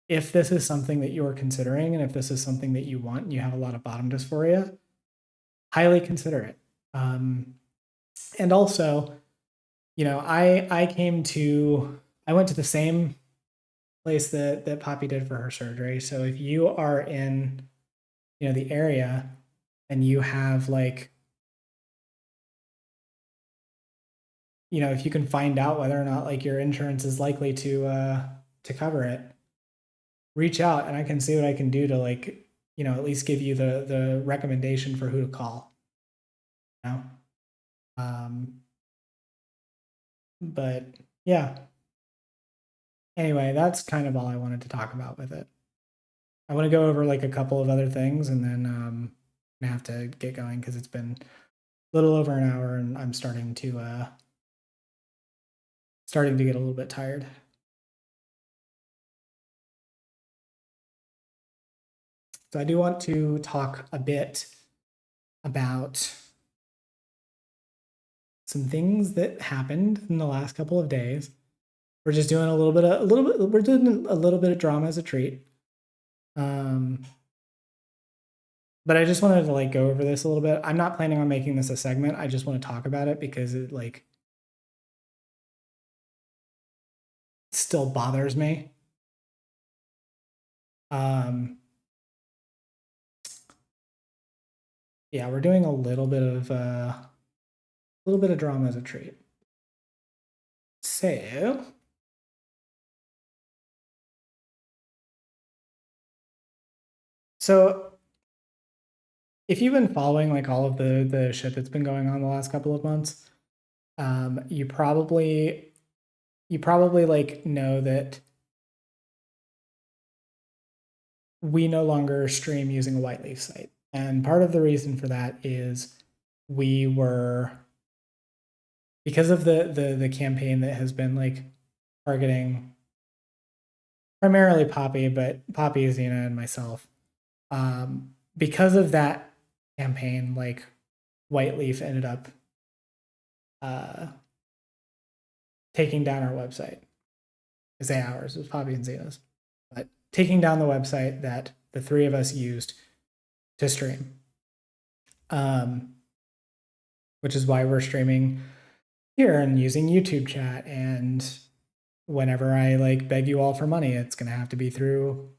If this is something that you're considering, and if this is something that you want, and you have a lot of bottom dysphoria, highly consider it. Um, and also, I went to the same place that Poppy did for her surgery. So if you are in, the area, and you have like, if you can find out whether or not like your insurance is likely to cover it, reach out, and I can see what I can do to like, at least give you the recommendation for who to call. You know? Um, but yeah, Anyway, that's kind of all I wanted to talk about with it. I want to go over like a couple of other things, and then I have to get going because it's been a little over an hour, and I'm starting to get a little bit tired. So I do want to talk a bit about some things that happened in the last couple of days. We're just doing we're doing a little bit of drama as a treat. But I just wanted to like go over this a little bit. I'm not planning on making this a segment. I just want to talk about it because it like still bothers me. Yeah, we're doing a little bit of drama as a treat. So if you've been following like all of the shit that's been going on the last couple of months, you probably like know that we no longer stream using a white leaf site. And part of the reason for that is we were, because of the campaign that has been like targeting primarily Poppy, but Poppy, Xena, and myself. Because of that campaign, like Whiteleaf ended up taking down our website. I say ours, it was Poppy and Xena's, but taking down the website that the three of us used to stream. Which is why we're streaming here and using YouTube chat. And whenever I like beg you all for money, it's going to have to be through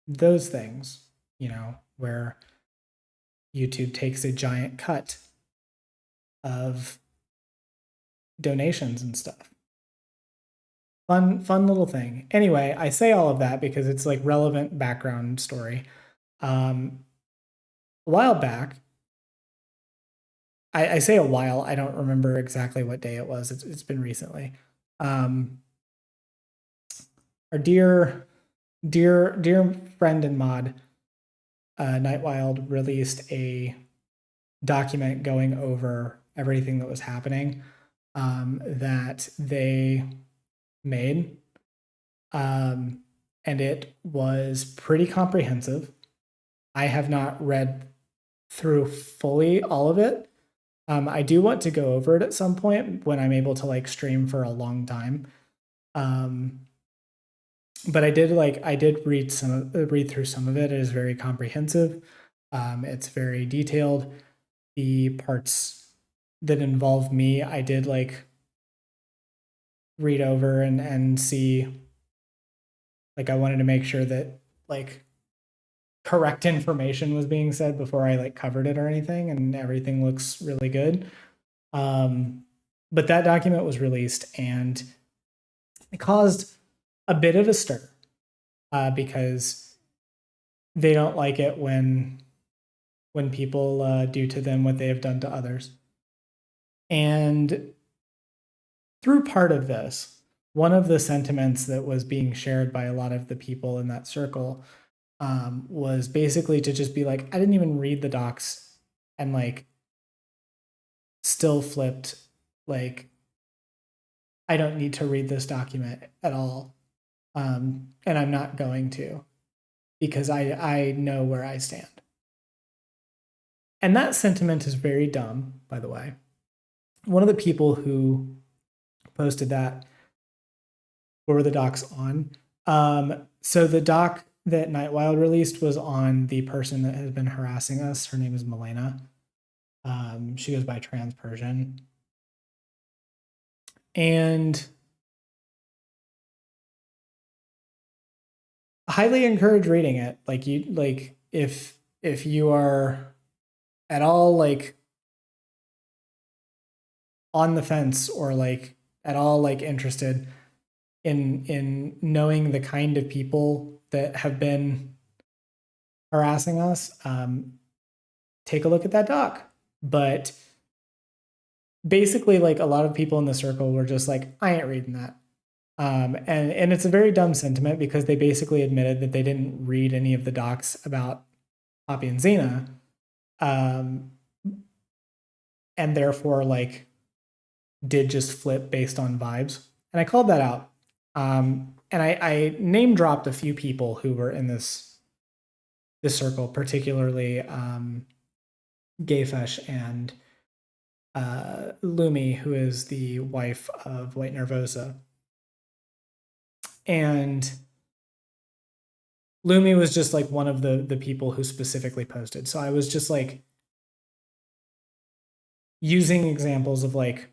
those things, you know, where YouTube takes a giant cut of donations and stuff. Fun little thing. Anyway, I say all of that because it's like relevant background story. A while back, I say a while, I don't remember exactly what day it was. It's been recently. Our dear friend and mod, Nightwild, released a document going over everything that was happening that they made. And it was pretty comprehensive. I have not read through fully all of it. I do want to go over it at some point when I'm able to like stream for a long time. But I did read through some of it. It is very comprehensive. It's very detailed. The parts that involve me, I did like read over and see. Like I wanted to make sure that like correct information was being said before I like covered it or anything, and everything looks really good. But that document was released and it caused a bit of a stir because they don't like it when people do to them what they have done to others. And through part of this, one of the sentiments that was being shared by a lot of the people in that circle was basically to just be like, I didn't even read the docs, and like still flipped like, I don't need to read this document at all. And I'm not going to, because I know where I stand. And that sentiment is very dumb, by the way. One of the people who posted that, what were the docs on? So the doc that Nightwild released was on the person that has been harassing us. Her name is Milena. She goes by Trans Persian. And I highly encourage reading it. Like if you are at all like on the fence or like at all like interested in knowing the kind of people that have been harassing us, take a look at that doc. But basically, like a lot of people in the circle were just like, I ain't reading that. And it's a very dumb sentiment because they basically admitted that they didn't read any of the docs about Poppy and Xena, and therefore like did just flip based on vibes. And I called that out. And I name dropped a few people who were in this circle, particularly Gayfesh and Lumi, who is the wife of White Nervosa. And Lumi was just like one of the people who specifically posted. So I was just like using examples of like,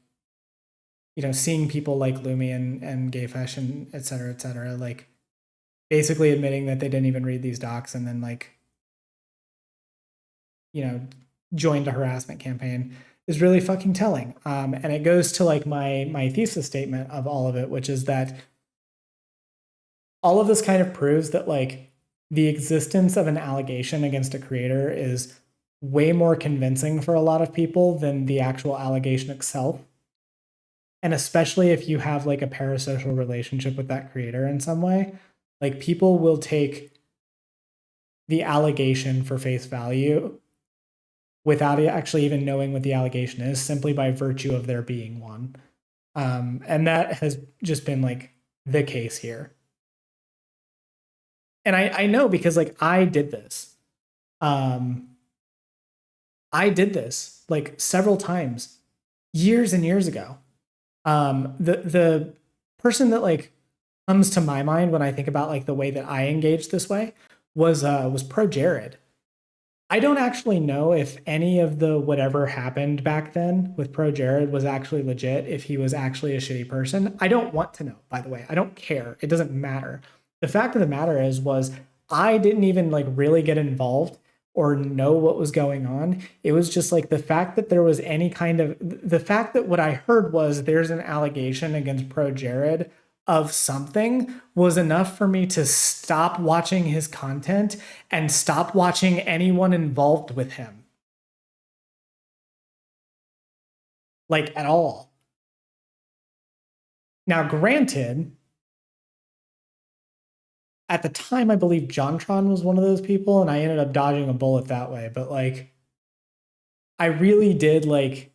you know, seeing people like Lumi and Gayfesh and et cetera, like basically admitting that they didn't even read these docs and then like, you know, joined a harassment campaign is really fucking telling. And it goes to like my thesis statement of all of it, which is that all of this kind of proves that like the existence of an allegation against a creator is way more convincing for a lot of people than the actual allegation itself. And especially if you have like a parasocial relationship with that creator in some way, like people will take the allegation for face value without actually even knowing what the allegation is, simply by virtue of there being one. And that has just been like the case here. And I know because like I did this. I did this like several times years and years ago. The person that like comes to my mind when I think about like the way that I engaged this way was Pro Jared. I don't actually know if any of the whatever happened back then with Pro Jared was actually legit, if he was actually a shitty person. I don't want to know, by the way. I don't care. It doesn't matter. The fact of the matter was I didn't even like really get involved or know what was going on. It was just like the fact that there was any kind of the fact that what I heard was there's an allegation against Pro Jared of something was enough for me to stop watching his content and stop watching anyone involved with him. Like at all. Now, granted, at the time, I believe JonTron was one of those people, and I ended up dodging a bullet that way. But like, I really did like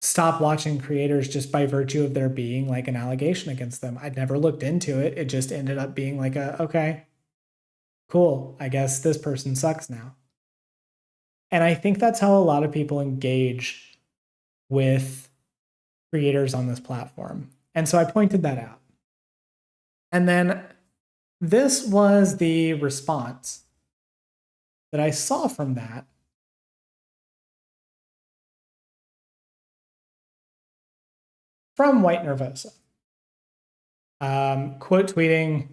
stop watching creators just by virtue of there being like an allegation against them. I'd never looked into it. It just ended up being like okay, cool. I guess this person sucks now. And I think that's how a lot of people engage with creators on this platform. And so I pointed that out. And then this was the response that I saw from that. From White Nervosa. Quote tweeting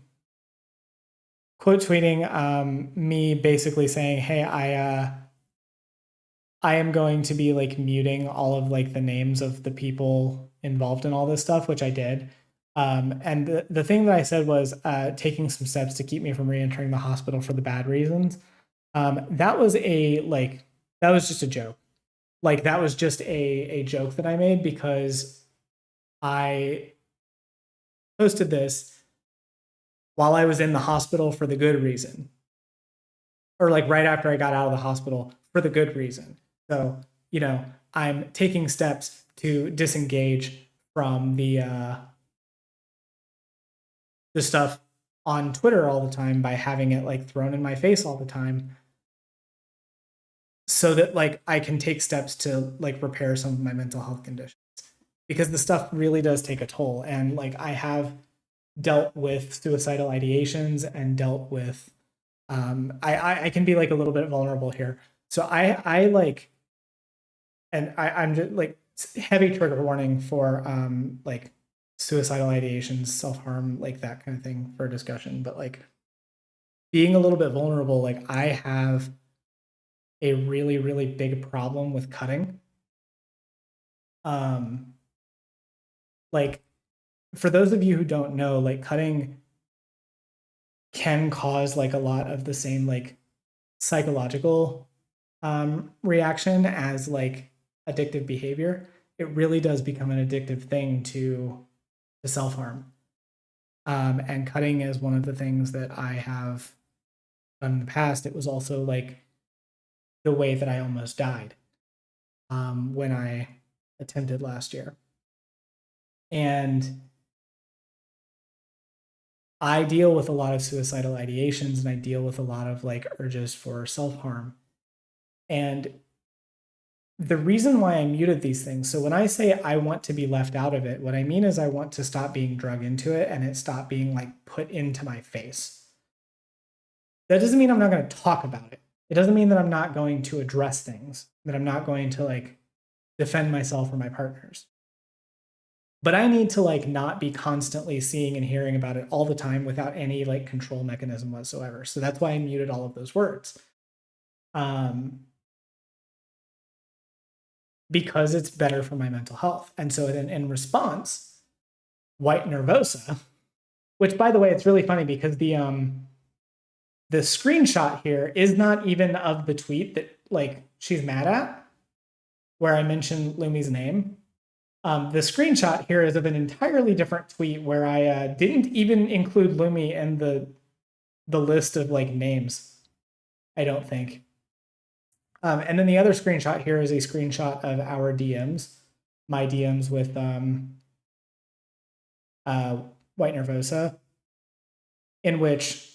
me basically saying, hey, I am going to be like muting all of like the names of the people involved in all this stuff, which I did. And the thing that I said was taking some steps to keep me from re-entering the hospital for the bad reasons. That was just a joke. Like that was just a joke that I made because I posted this while I was in the hospital for the good reason. Or like right after I got out of the hospital for the good reason. So, you know, I'm taking steps to disengage from the stuff on Twitter all the time by having it like thrown in my face all the time, so that like I can take steps to like repair some of my mental health conditions, because the stuff really does take a toll. And like I have dealt with suicidal ideations and dealt with I can be like a little bit vulnerable here. So I like, and I'm just like heavy trigger warning for like suicidal ideations, self-harm, like that kind of thing for discussion. But like being a little bit vulnerable, like I have a really, really big problem with cutting. Like for those of you who don't know, like cutting can cause like a lot of the same like psychological reaction as like addictive behavior. It really does become an addictive thing to to self-harm. And cutting is one of the things that I have done in the past. It was also like the way that I almost died when I attempted last year. And I deal with a lot of suicidal ideations, and I deal with a lot of like urges for self-harm. And the reason why I muted these things, so when I say I want to be left out of it, what I mean is I want to stop being drug into it and it stop being like put into my face. That doesn't mean I'm not going to talk about it. It doesn't mean that I'm not going to address things, that I'm not going to like defend myself or my partners. But I need to like not be constantly seeing and hearing about it all the time without any like control mechanism whatsoever. So that's why I muted all of those words. Because it's better for my mental health. And so then in response, White Nervosa, which by the way, it's really funny because the screenshot here is not even of the tweet that like she's mad at, where I mentioned Lumi's name. The screenshot here is of an entirely different tweet where I didn't even include Lumi in the list of like names, I don't think. And then the other screenshot here is a screenshot of our DMs, my DMs with White Nervosa, in which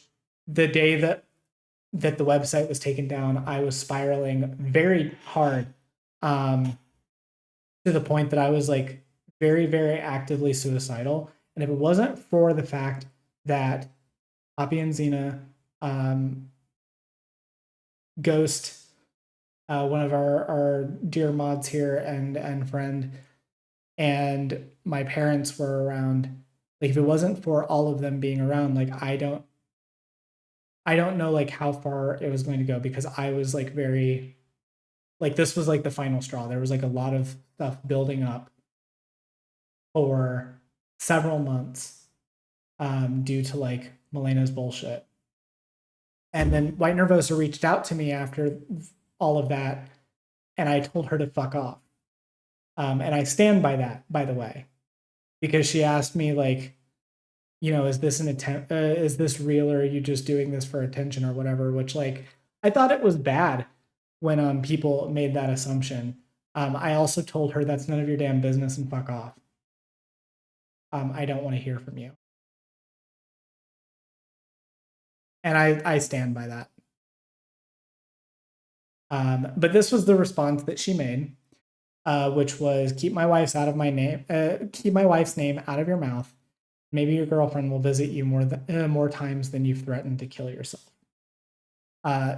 the day that the website was taken down, I was spiraling very hard to the point that I was like very, very actively suicidal. And if it wasn't for the fact that Poppy and Xena, Ghost, one of our dear mods here and friend, and my parents were around, like if it wasn't for all of them being around, like I don't know like how far it was going to go, because I was like very, like this was like the final straw. There was like a lot of stuff building up for several months due to like Melena's bullshit. And then White Nervosa reached out to me after all of that, and I told her to fuck off. And I stand by that, by the way, because she asked me like, you know, is this an attempt? Is this real, or are you just doing this for attention or whatever? Which like I thought it was bad when people made that assumption. I also told her that's none of your damn business and fuck off. I don't want to hear from you. And I stand by that. But this was the response that she made, which was keep my wife's name out of your mouth. Maybe your girlfriend will visit you more times than you've threatened to kill yourself.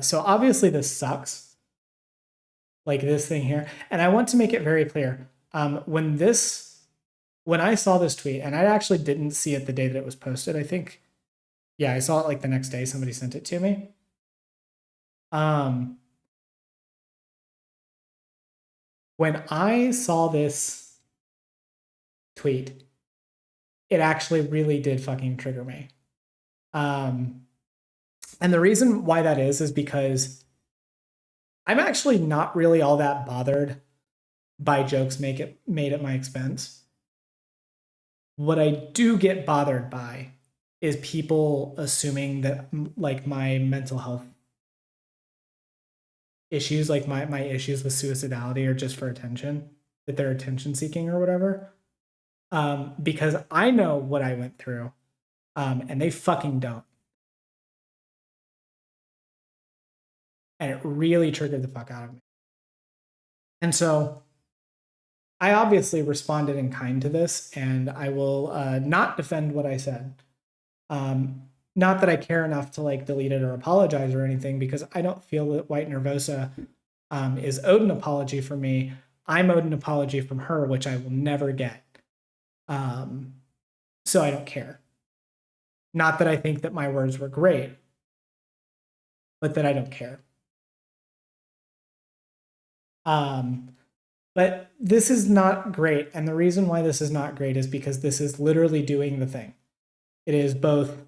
So obviously this sucks. Like this thing here. And I want to make it very clear. When I saw this tweet, and I actually didn't see it the day that it was posted, I think, yeah, I saw it like the next day, somebody sent it to me. When I saw this tweet, it actually really did fucking trigger me. And the reason why that is because I'm actually not really all that bothered by jokes made at my expense. What I do get bothered by is people assuming that like my mental health issues, like my issues with suicidality, are just for attention, that they're attention seeking or whatever. Because I know what I went through, and they fucking don't. And it really triggered the fuck out of me. And so I obviously responded in kind to this, and I will not defend what I said. Not that I care enough to like delete it or apologize or anything, because I don't feel that White Nervosa is owed an apology from me. I'm owed an apology from her, which I will never get. So I don't care. Not that I think that my words were great, but that I don't care. But this is not great. And the reason why this is not great is because this is literally doing the thing. It is both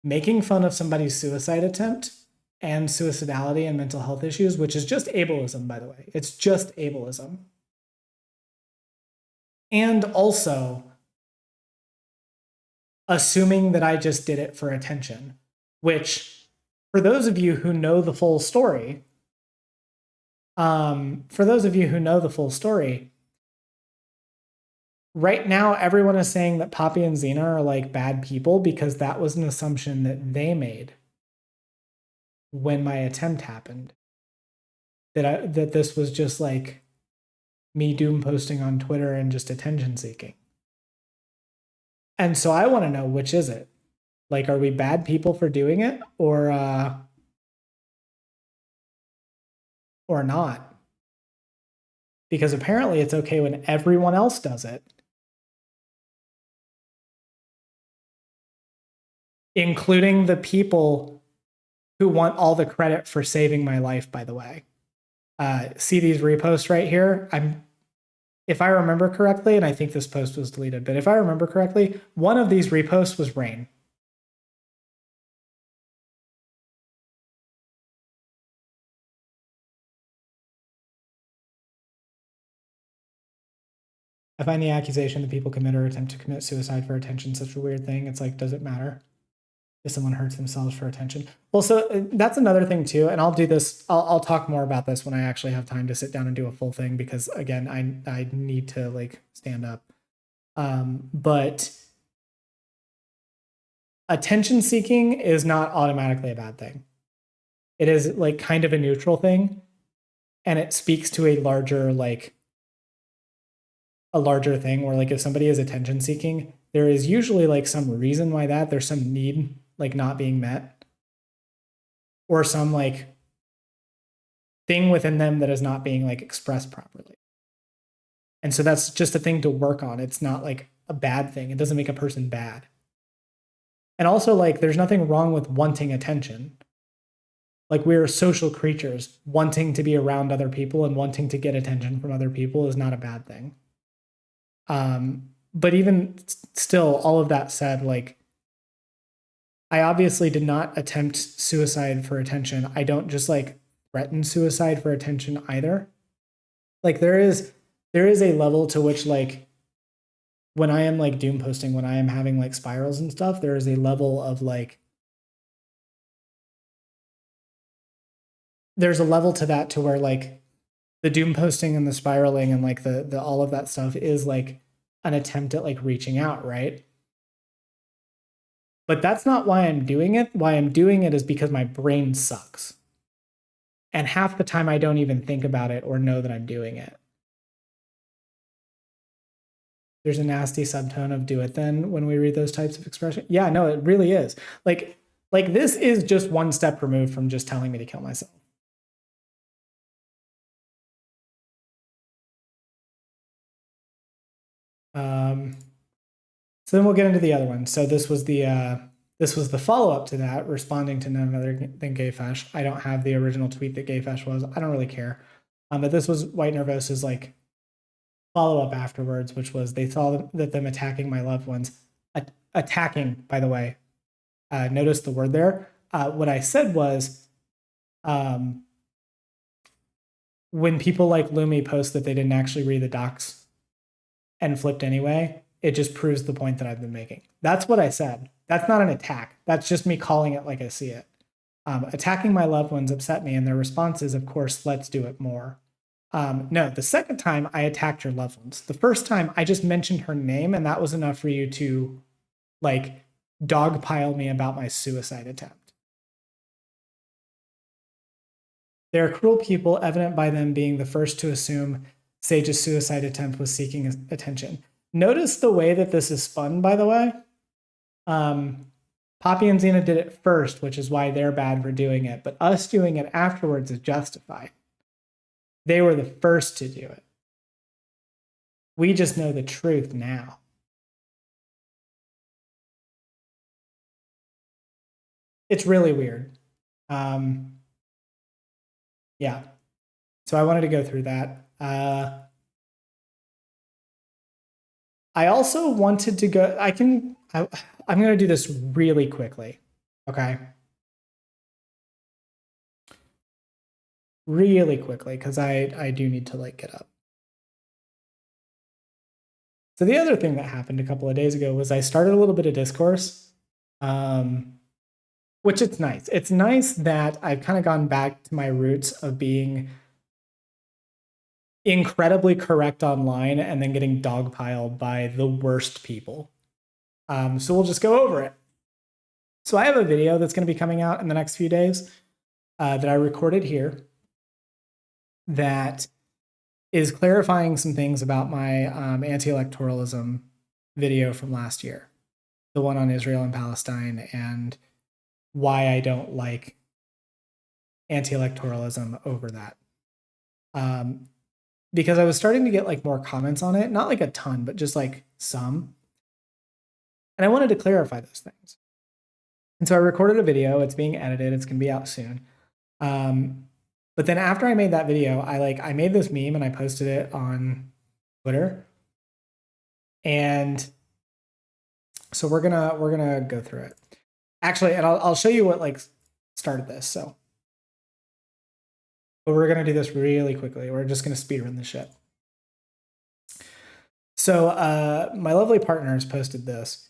making fun of somebody's suicide attempt and suicidality and mental health issues, which is just ableism, by the way. It's just ableism. And also assuming that I just did it for attention, which for those of you who know the full story, right now everyone is saying that Poppy and Xena are like bad people because that was an assumption that they made when my attempt happened. That this was just like me doom posting on Twitter and just attention seeking. And so I want to know, which is it? Like, are we bad people for doing it or not? Because apparently it's okay when everyone else does it, including the people who want all the credit for saving my life, by the way. See these reposts right here? If I remember correctly, and I think this post was deleted, but if I remember correctly, one of these reposts was Rain. I find the accusation that people commit or attempt to commit suicide for attention such a weird thing. It's like, does it matter if someone hurts themselves for attention? Well, so that's another thing too, and I'll do this. I'll talk more about this when I actually have time to sit down and do a full thing because again, I need to like stand up. But attention seeking is not automatically a bad thing. It is like kind of a neutral thing, and it speaks to a larger thing where like if somebody is attention seeking, there is usually like some reason why there's some need like not being met or some like thing within them that is not being like expressed properly. And so that's just a thing to work on. It's not like a bad thing. It doesn't make a person bad. And also like there's nothing wrong with wanting attention. Like we're social creatures. Wanting to be around other people and wanting to get attention from other people is not a bad thing. But even still, all of that said, like, I obviously did not attempt suicide for attention. I don't just like threaten suicide for attention either. Like there is a level to which like when I am like doom posting, when I am having like spirals and stuff, there is a level of like there's a level to that to where like the doom posting and the spiraling and like the all of that stuff is like an attempt at like reaching out, right? But that's not why I'm doing it. Why I'm doing it is because my brain sucks. And half the time I don't even think about it or know that I'm doing it. There's a nasty subtone of do it then when we read those types of expressions. Yeah, no, it really is. Like this is just one step removed from just telling me to kill myself. So then we'll get into the other one. So this was the follow-up to that, responding to none other than Gayfesh. I don't have the original tweet that Gayfesh was. I don't really care. But this was White Nervosa's like follow-up afterwards, which was they saw that them attacking my loved ones. Attacking, by the way. Notice the word there. What I said was when people like Lumi post that they didn't actually read the docs and flipped anyway, it just proves the point that I've been making. That's what I said. That's not an attack. That's just me calling it like I see it. Attacking my loved ones upset me, and their response is, of course, let's do it more. No, the second time I attacked your loved ones. The first time I just mentioned her name, and that was enough for you to like dogpile me about my suicide attempt. They are cruel people, evident by them being the first to assume Saige's suicide attempt was seeking attention. Notice the way that this is spun, by the way. Poppy and Xena did it first, which is why they're bad for doing it. But us doing it afterwards is justified. They were the first to do it. We just know the truth now. It's really weird. Yeah. So I wanted to go through that. I also wanted to go, I'm going to do this really quickly. Okay. Really quickly, because I do need to like get up. So the other thing that happened a couple of days ago was I started a little bit of discourse, which it's nice. It's nice that I've kind of gone back to my roots of being incredibly correct online and then getting dogpiled by the worst people. So we'll just go over it. So I have a video that's going to be coming out in the next few days that I recorded here that is clarifying some things about my anti-electoralism video from last year, the one on Israel and Palestine, and why I don't like anti-electoralism over that. Because I was starting to get like more comments on it, not like a ton, but just like some. And I wanted to clarify those things. And so I recorded a video. It's being edited. It's going to be out soon. But then after I made that video, I made this meme and I posted it on Twitter. And so we're gonna go through it. Actually, and I'll show you what like started this. So, but we're gonna do this really quickly. We're just gonna speedrun the shit. So my lovely partners posted this.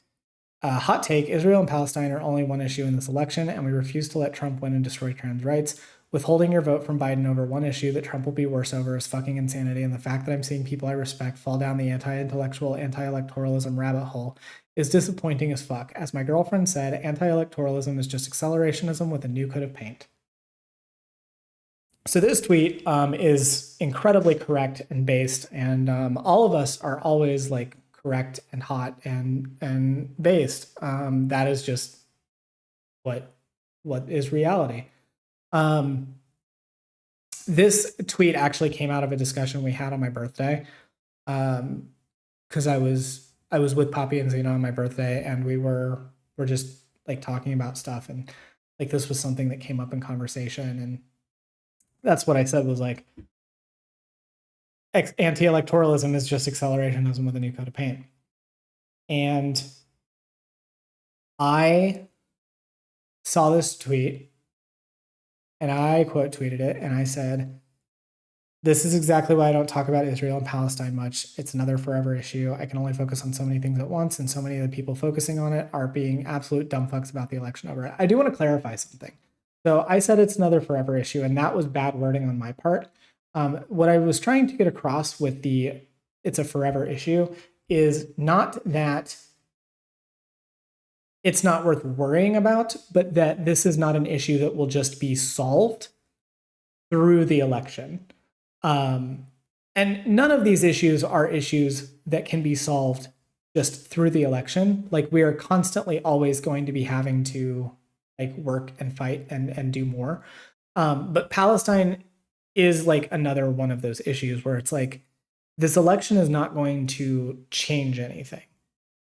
Hot take, Israel and Palestine are only one issue in this election, and we refuse to let Trump win and destroy trans rights. Withholding your vote from Biden over one issue that Trump will be worse over is fucking insanity, and the fact that I'm seeing people I respect fall down the anti-intellectual, anti-electoralism rabbit hole is disappointing as fuck. As my girlfriend said, anti-electoralism is just accelerationism with a new coat of paint. So this tweet is incredibly correct and based, and all of us are always like correct and hot and based. That is just what is reality. This tweet actually came out of a discussion we had on my birthday, because I was with Poppy and Zena on my birthday, and we're just like talking about stuff, and like this was something that came up in conversation, and that's what I said was like, anti-electoralism is just accelerationism with a new coat of paint. And I saw this tweet and I quote tweeted it and I said, this is exactly why I don't talk about Israel and Palestine much. It's another forever issue. I can only focus on so many things at once, and so many of the people focusing on it are being absolute dumb fucks about the election over it. I do want to clarify something. So I said it's another forever issue, and that was bad wording on my part. What I was trying to get across with the it's a forever issue is not that it's not worth worrying about, but that this is not an issue that will just be solved through the election. And none of these issues are issues that can be solved just through the election. Like, we are constantly always going to be having to like work and fight and do more. But Palestine is like another one of those issues where it's like, this election is not going to change anything.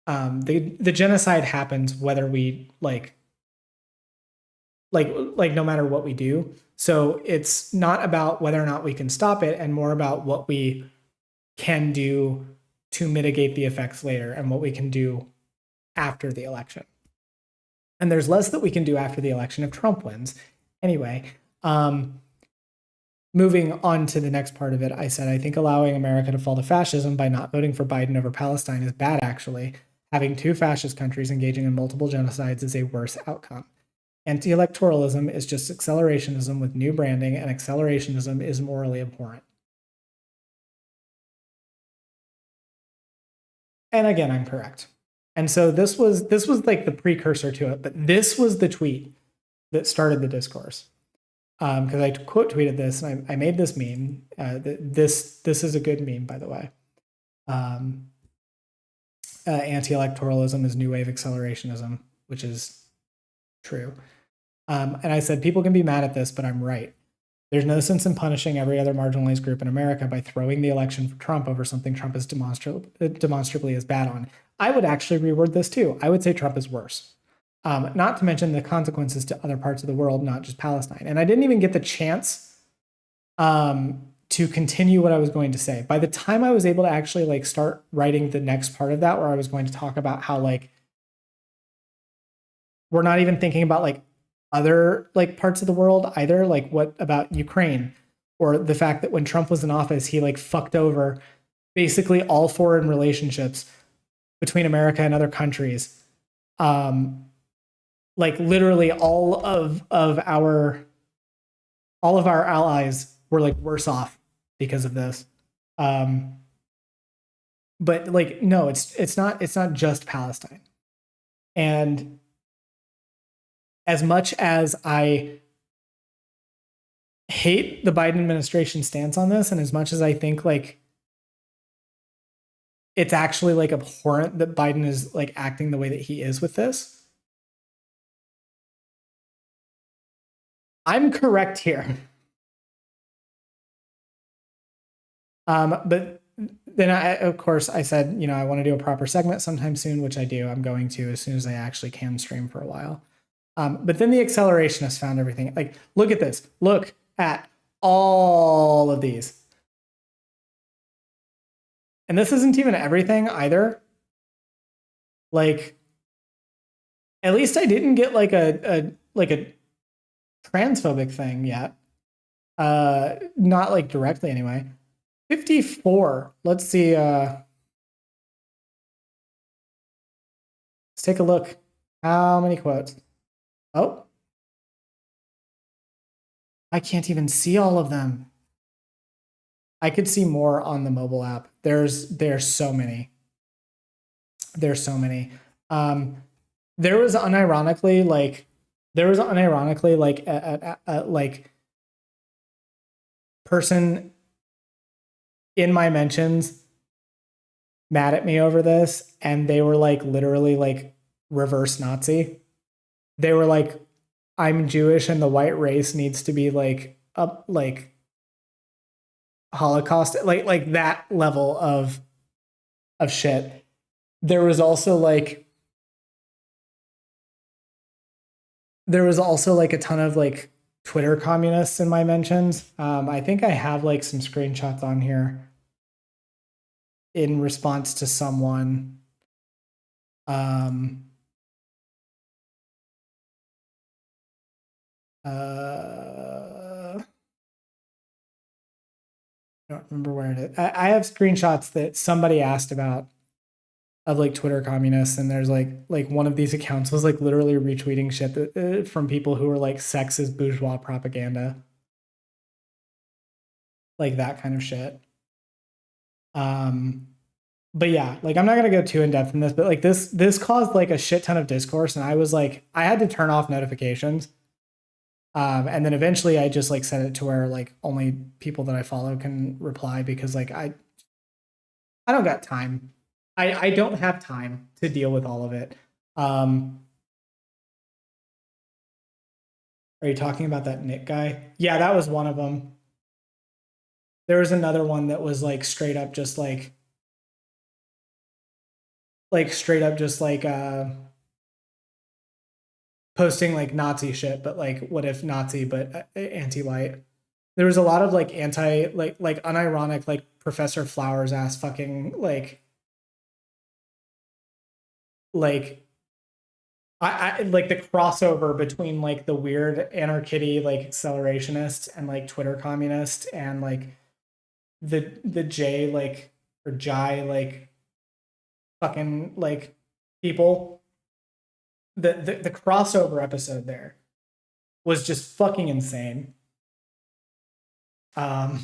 The genocide happens whether we like no matter what we do. So it's not about whether or not we can stop it, and more about what we can do to mitigate the effects later and what we can do after the election. And there's less that we can do after the election if Trump wins. Anyway, moving on to the next part of it, I said, I think allowing America to fall to fascism by not voting for Biden over Palestine is bad, actually. Having two fascist countries engaging in multiple genocides is a worse outcome. Anti-electoralism is just accelerationism with new branding, and accelerationism is morally abhorrent. And again, I'm correct. And so this was like the precursor to it, but this was the tweet that started the discourse. Because I quote tweeted this, and I made this meme. This is a good meme, by the way. Anti-electoralism is new wave accelerationism, which is true. And I said, people can be mad at this, but I'm right. There's no sense in punishing every other marginalized group in America by throwing the election for Trump over something Trump is demonstrably is bad on. I would actually reword this too. I would say Trump is worse. Not to mention the consequences to other parts of the world, not just Palestine. And I didn't even get the chance to continue what I was going to say. By the time I was able to actually like start writing the next part of that, where I was going to talk about how like we're not even thinking about like other like parts of the world either, like what about Ukraine, or the fact that when Trump was in office, he like fucked over basically all foreign relationships between America and other countries. Like literally all of our allies were like worse off because of this. But like no, it's not just Palestine. And as much as I hate the Biden administration stance on this, and as much as I think like it's actually like abhorrent that Biden is like acting the way that he is with this, I'm correct here. But then of course I said, you know, I want to do a proper segment sometime soon, which I do. I'm going to as soon as I actually can stream for a while. But then the accelerationist found everything. Like, look at this. Look at all of these. And this isn't even everything either. Like, at least I didn't get like a transphobic thing yet. Not like directly anyway. 54. Let's see. Let's take a look. How many quotes? Oh, I can't even see all of them. I could see more on the mobile app. There's so many. There's so many. There was unironically like a like person in my mentions mad at me over this, and they were like literally like reverse Nazi. They were like, I'm Jewish and the white race needs to be like up like Holocaust, like that level of shit. There was also like a ton of like Twitter communists in my mentions. I think I have like some screenshots on here in response to someone. I don't remember where it is. I have screenshots that somebody asked about of like Twitter communists, and there's like one of these accounts was like literally retweeting shit that, from people who were like sex is bourgeois propaganda, like that kind of shit. But yeah, like I'm not gonna go too in depth in this, but like this caused like a shit ton of discourse, and I was like, I had to turn off notifications. And then eventually I just like set it to where like only people that I follow can reply, because like I don't got time. I don't have time to deal with all of it. Are you talking about that Nick guy? Yeah, that was one of them. There was another one that was like straight up just like posting like Nazi shit, but like what if Nazi but anti-white. There was a lot of like anti like unironic like Professor Flowers ass fucking like I like the crossover between like the weird anarchitty like accelerationist and like Twitter communist, and like the J like or Jai like fucking like people. The crossover episode there was just fucking insane. That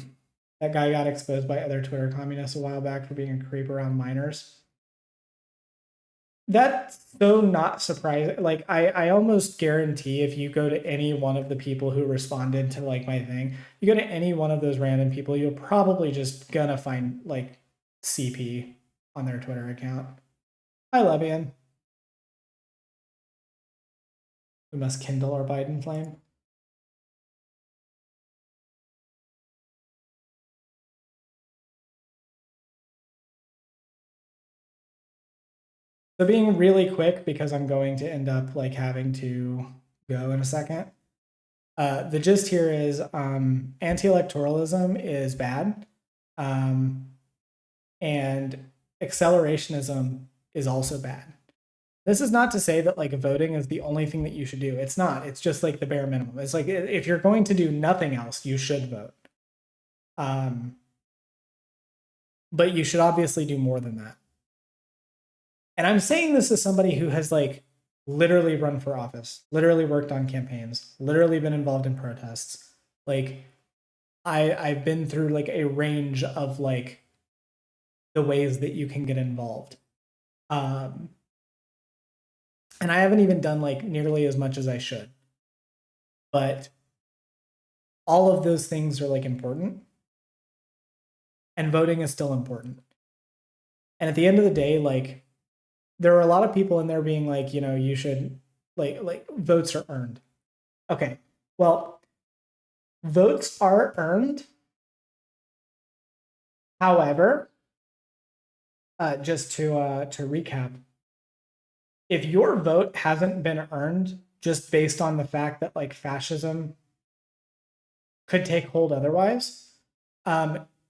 guy got exposed by other Twitter communists a while back for being a creep around minors. That's so not surprising. Like I almost guarantee if you go to any one of the people who responded to like my thing, you go to any one of those random people, you're probably just gonna find like CP on their Twitter account. Hi, Levian. We must kindle our Biden flame. So being really quick, because I'm going to end up like having to go in a second. The gist here is anti-electoralism is bad, and accelerationism is also bad. This is not to say that like voting is the only thing that you should do. It's not. It's just like the bare minimum. It's like if you're going to do nothing else, you should vote. but you should obviously do more than that. And I'm saying this as somebody who has like literally run for office, literally worked on campaigns, literally been involved in protests. Like I've been through like a range of like the ways that you can get involved. Um, and I haven't even done like nearly as much as I should. But all of those things are like important. And voting is still important. And at the end of the day, like there are a lot of people in there being like, you know, you should like votes are earned. Okay. Well, votes are earned. However, just to recap, if your vote hasn't been earned just based on the fact that like fascism could take hold otherwise,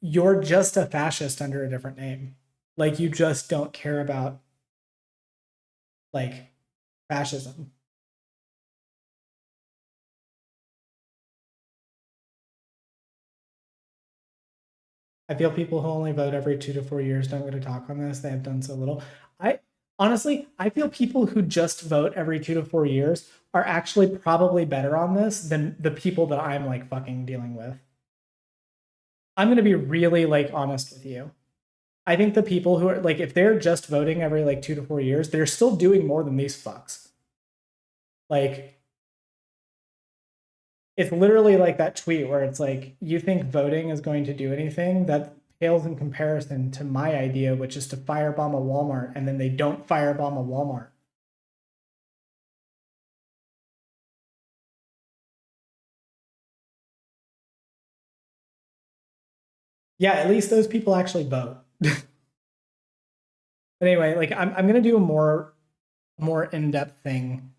you're just a fascist under a different name. Like you just don't care about like fascism. I feel people who only vote every 2 to 4 years don't get to talk on this. They have done so little. I honestly, I feel people who just vote every 2 to 4 years are actually probably better on this than the people that I'm like fucking dealing with. I'm gonna be really like honest with you. I think the people who are like, if they're just voting every like 2 to 4 years, they're still doing more than these fucks. Like, it's literally like that tweet where it's like, you think voting is going to do anything? That pales in comparison to my idea, which is to firebomb a Walmart, and then they don't firebomb a Walmart. Yeah, at least those people actually vote. But anyway, like I'm gonna do a more in-depth thing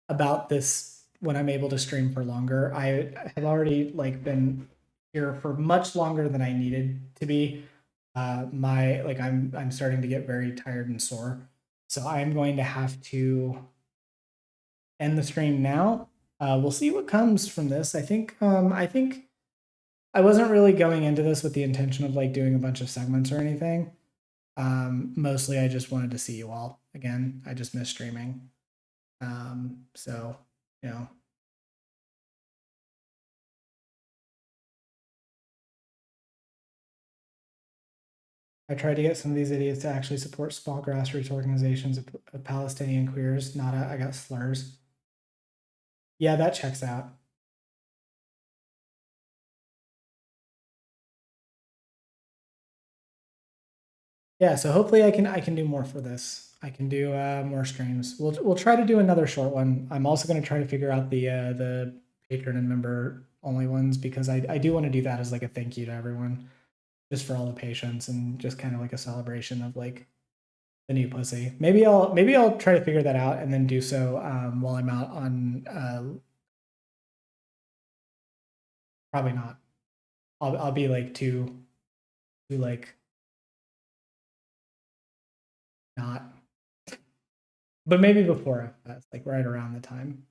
about this when I'm able to stream for longer. I have already like been here for much longer than I needed to be. My like I'm starting to get very tired and sore, so I'm going to have to end the stream now. We'll see what comes from this. I think I wasn't really going into this with the intention of like doing a bunch of segments or anything. Mostly I just wanted to see you all again. I just miss streaming. So you know, I tried to get some of these idiots to actually support small grassroots organizations of Palestinian queers. Not I got slurs. Yeah, that checks out. Yeah, so hopefully I can do more for this. I can do more streams. We'll try to do another short one. I'm also going to try to figure out the patron and member only ones because I do want to do that as like a thank you to everyone, just for all the patience and just kind of like a celebration of like the new pussy. Maybe I'll try to figure that out and then do so while I'm out on. Probably not. I'll be like too like not, but maybe before that's like right around the time.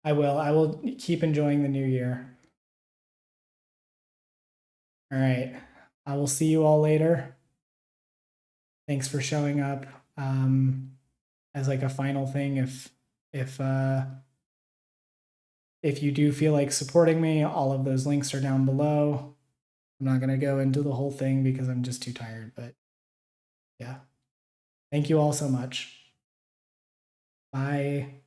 I will. I will keep enjoying the new year. All right. I will see you all later. Thanks for showing up. As like a final thing, if uh, if you do feel like supporting me, all of those links are down below. I'm not gonna go into the whole thing because I'm just too tired. But yeah, thank you all so much. Bye.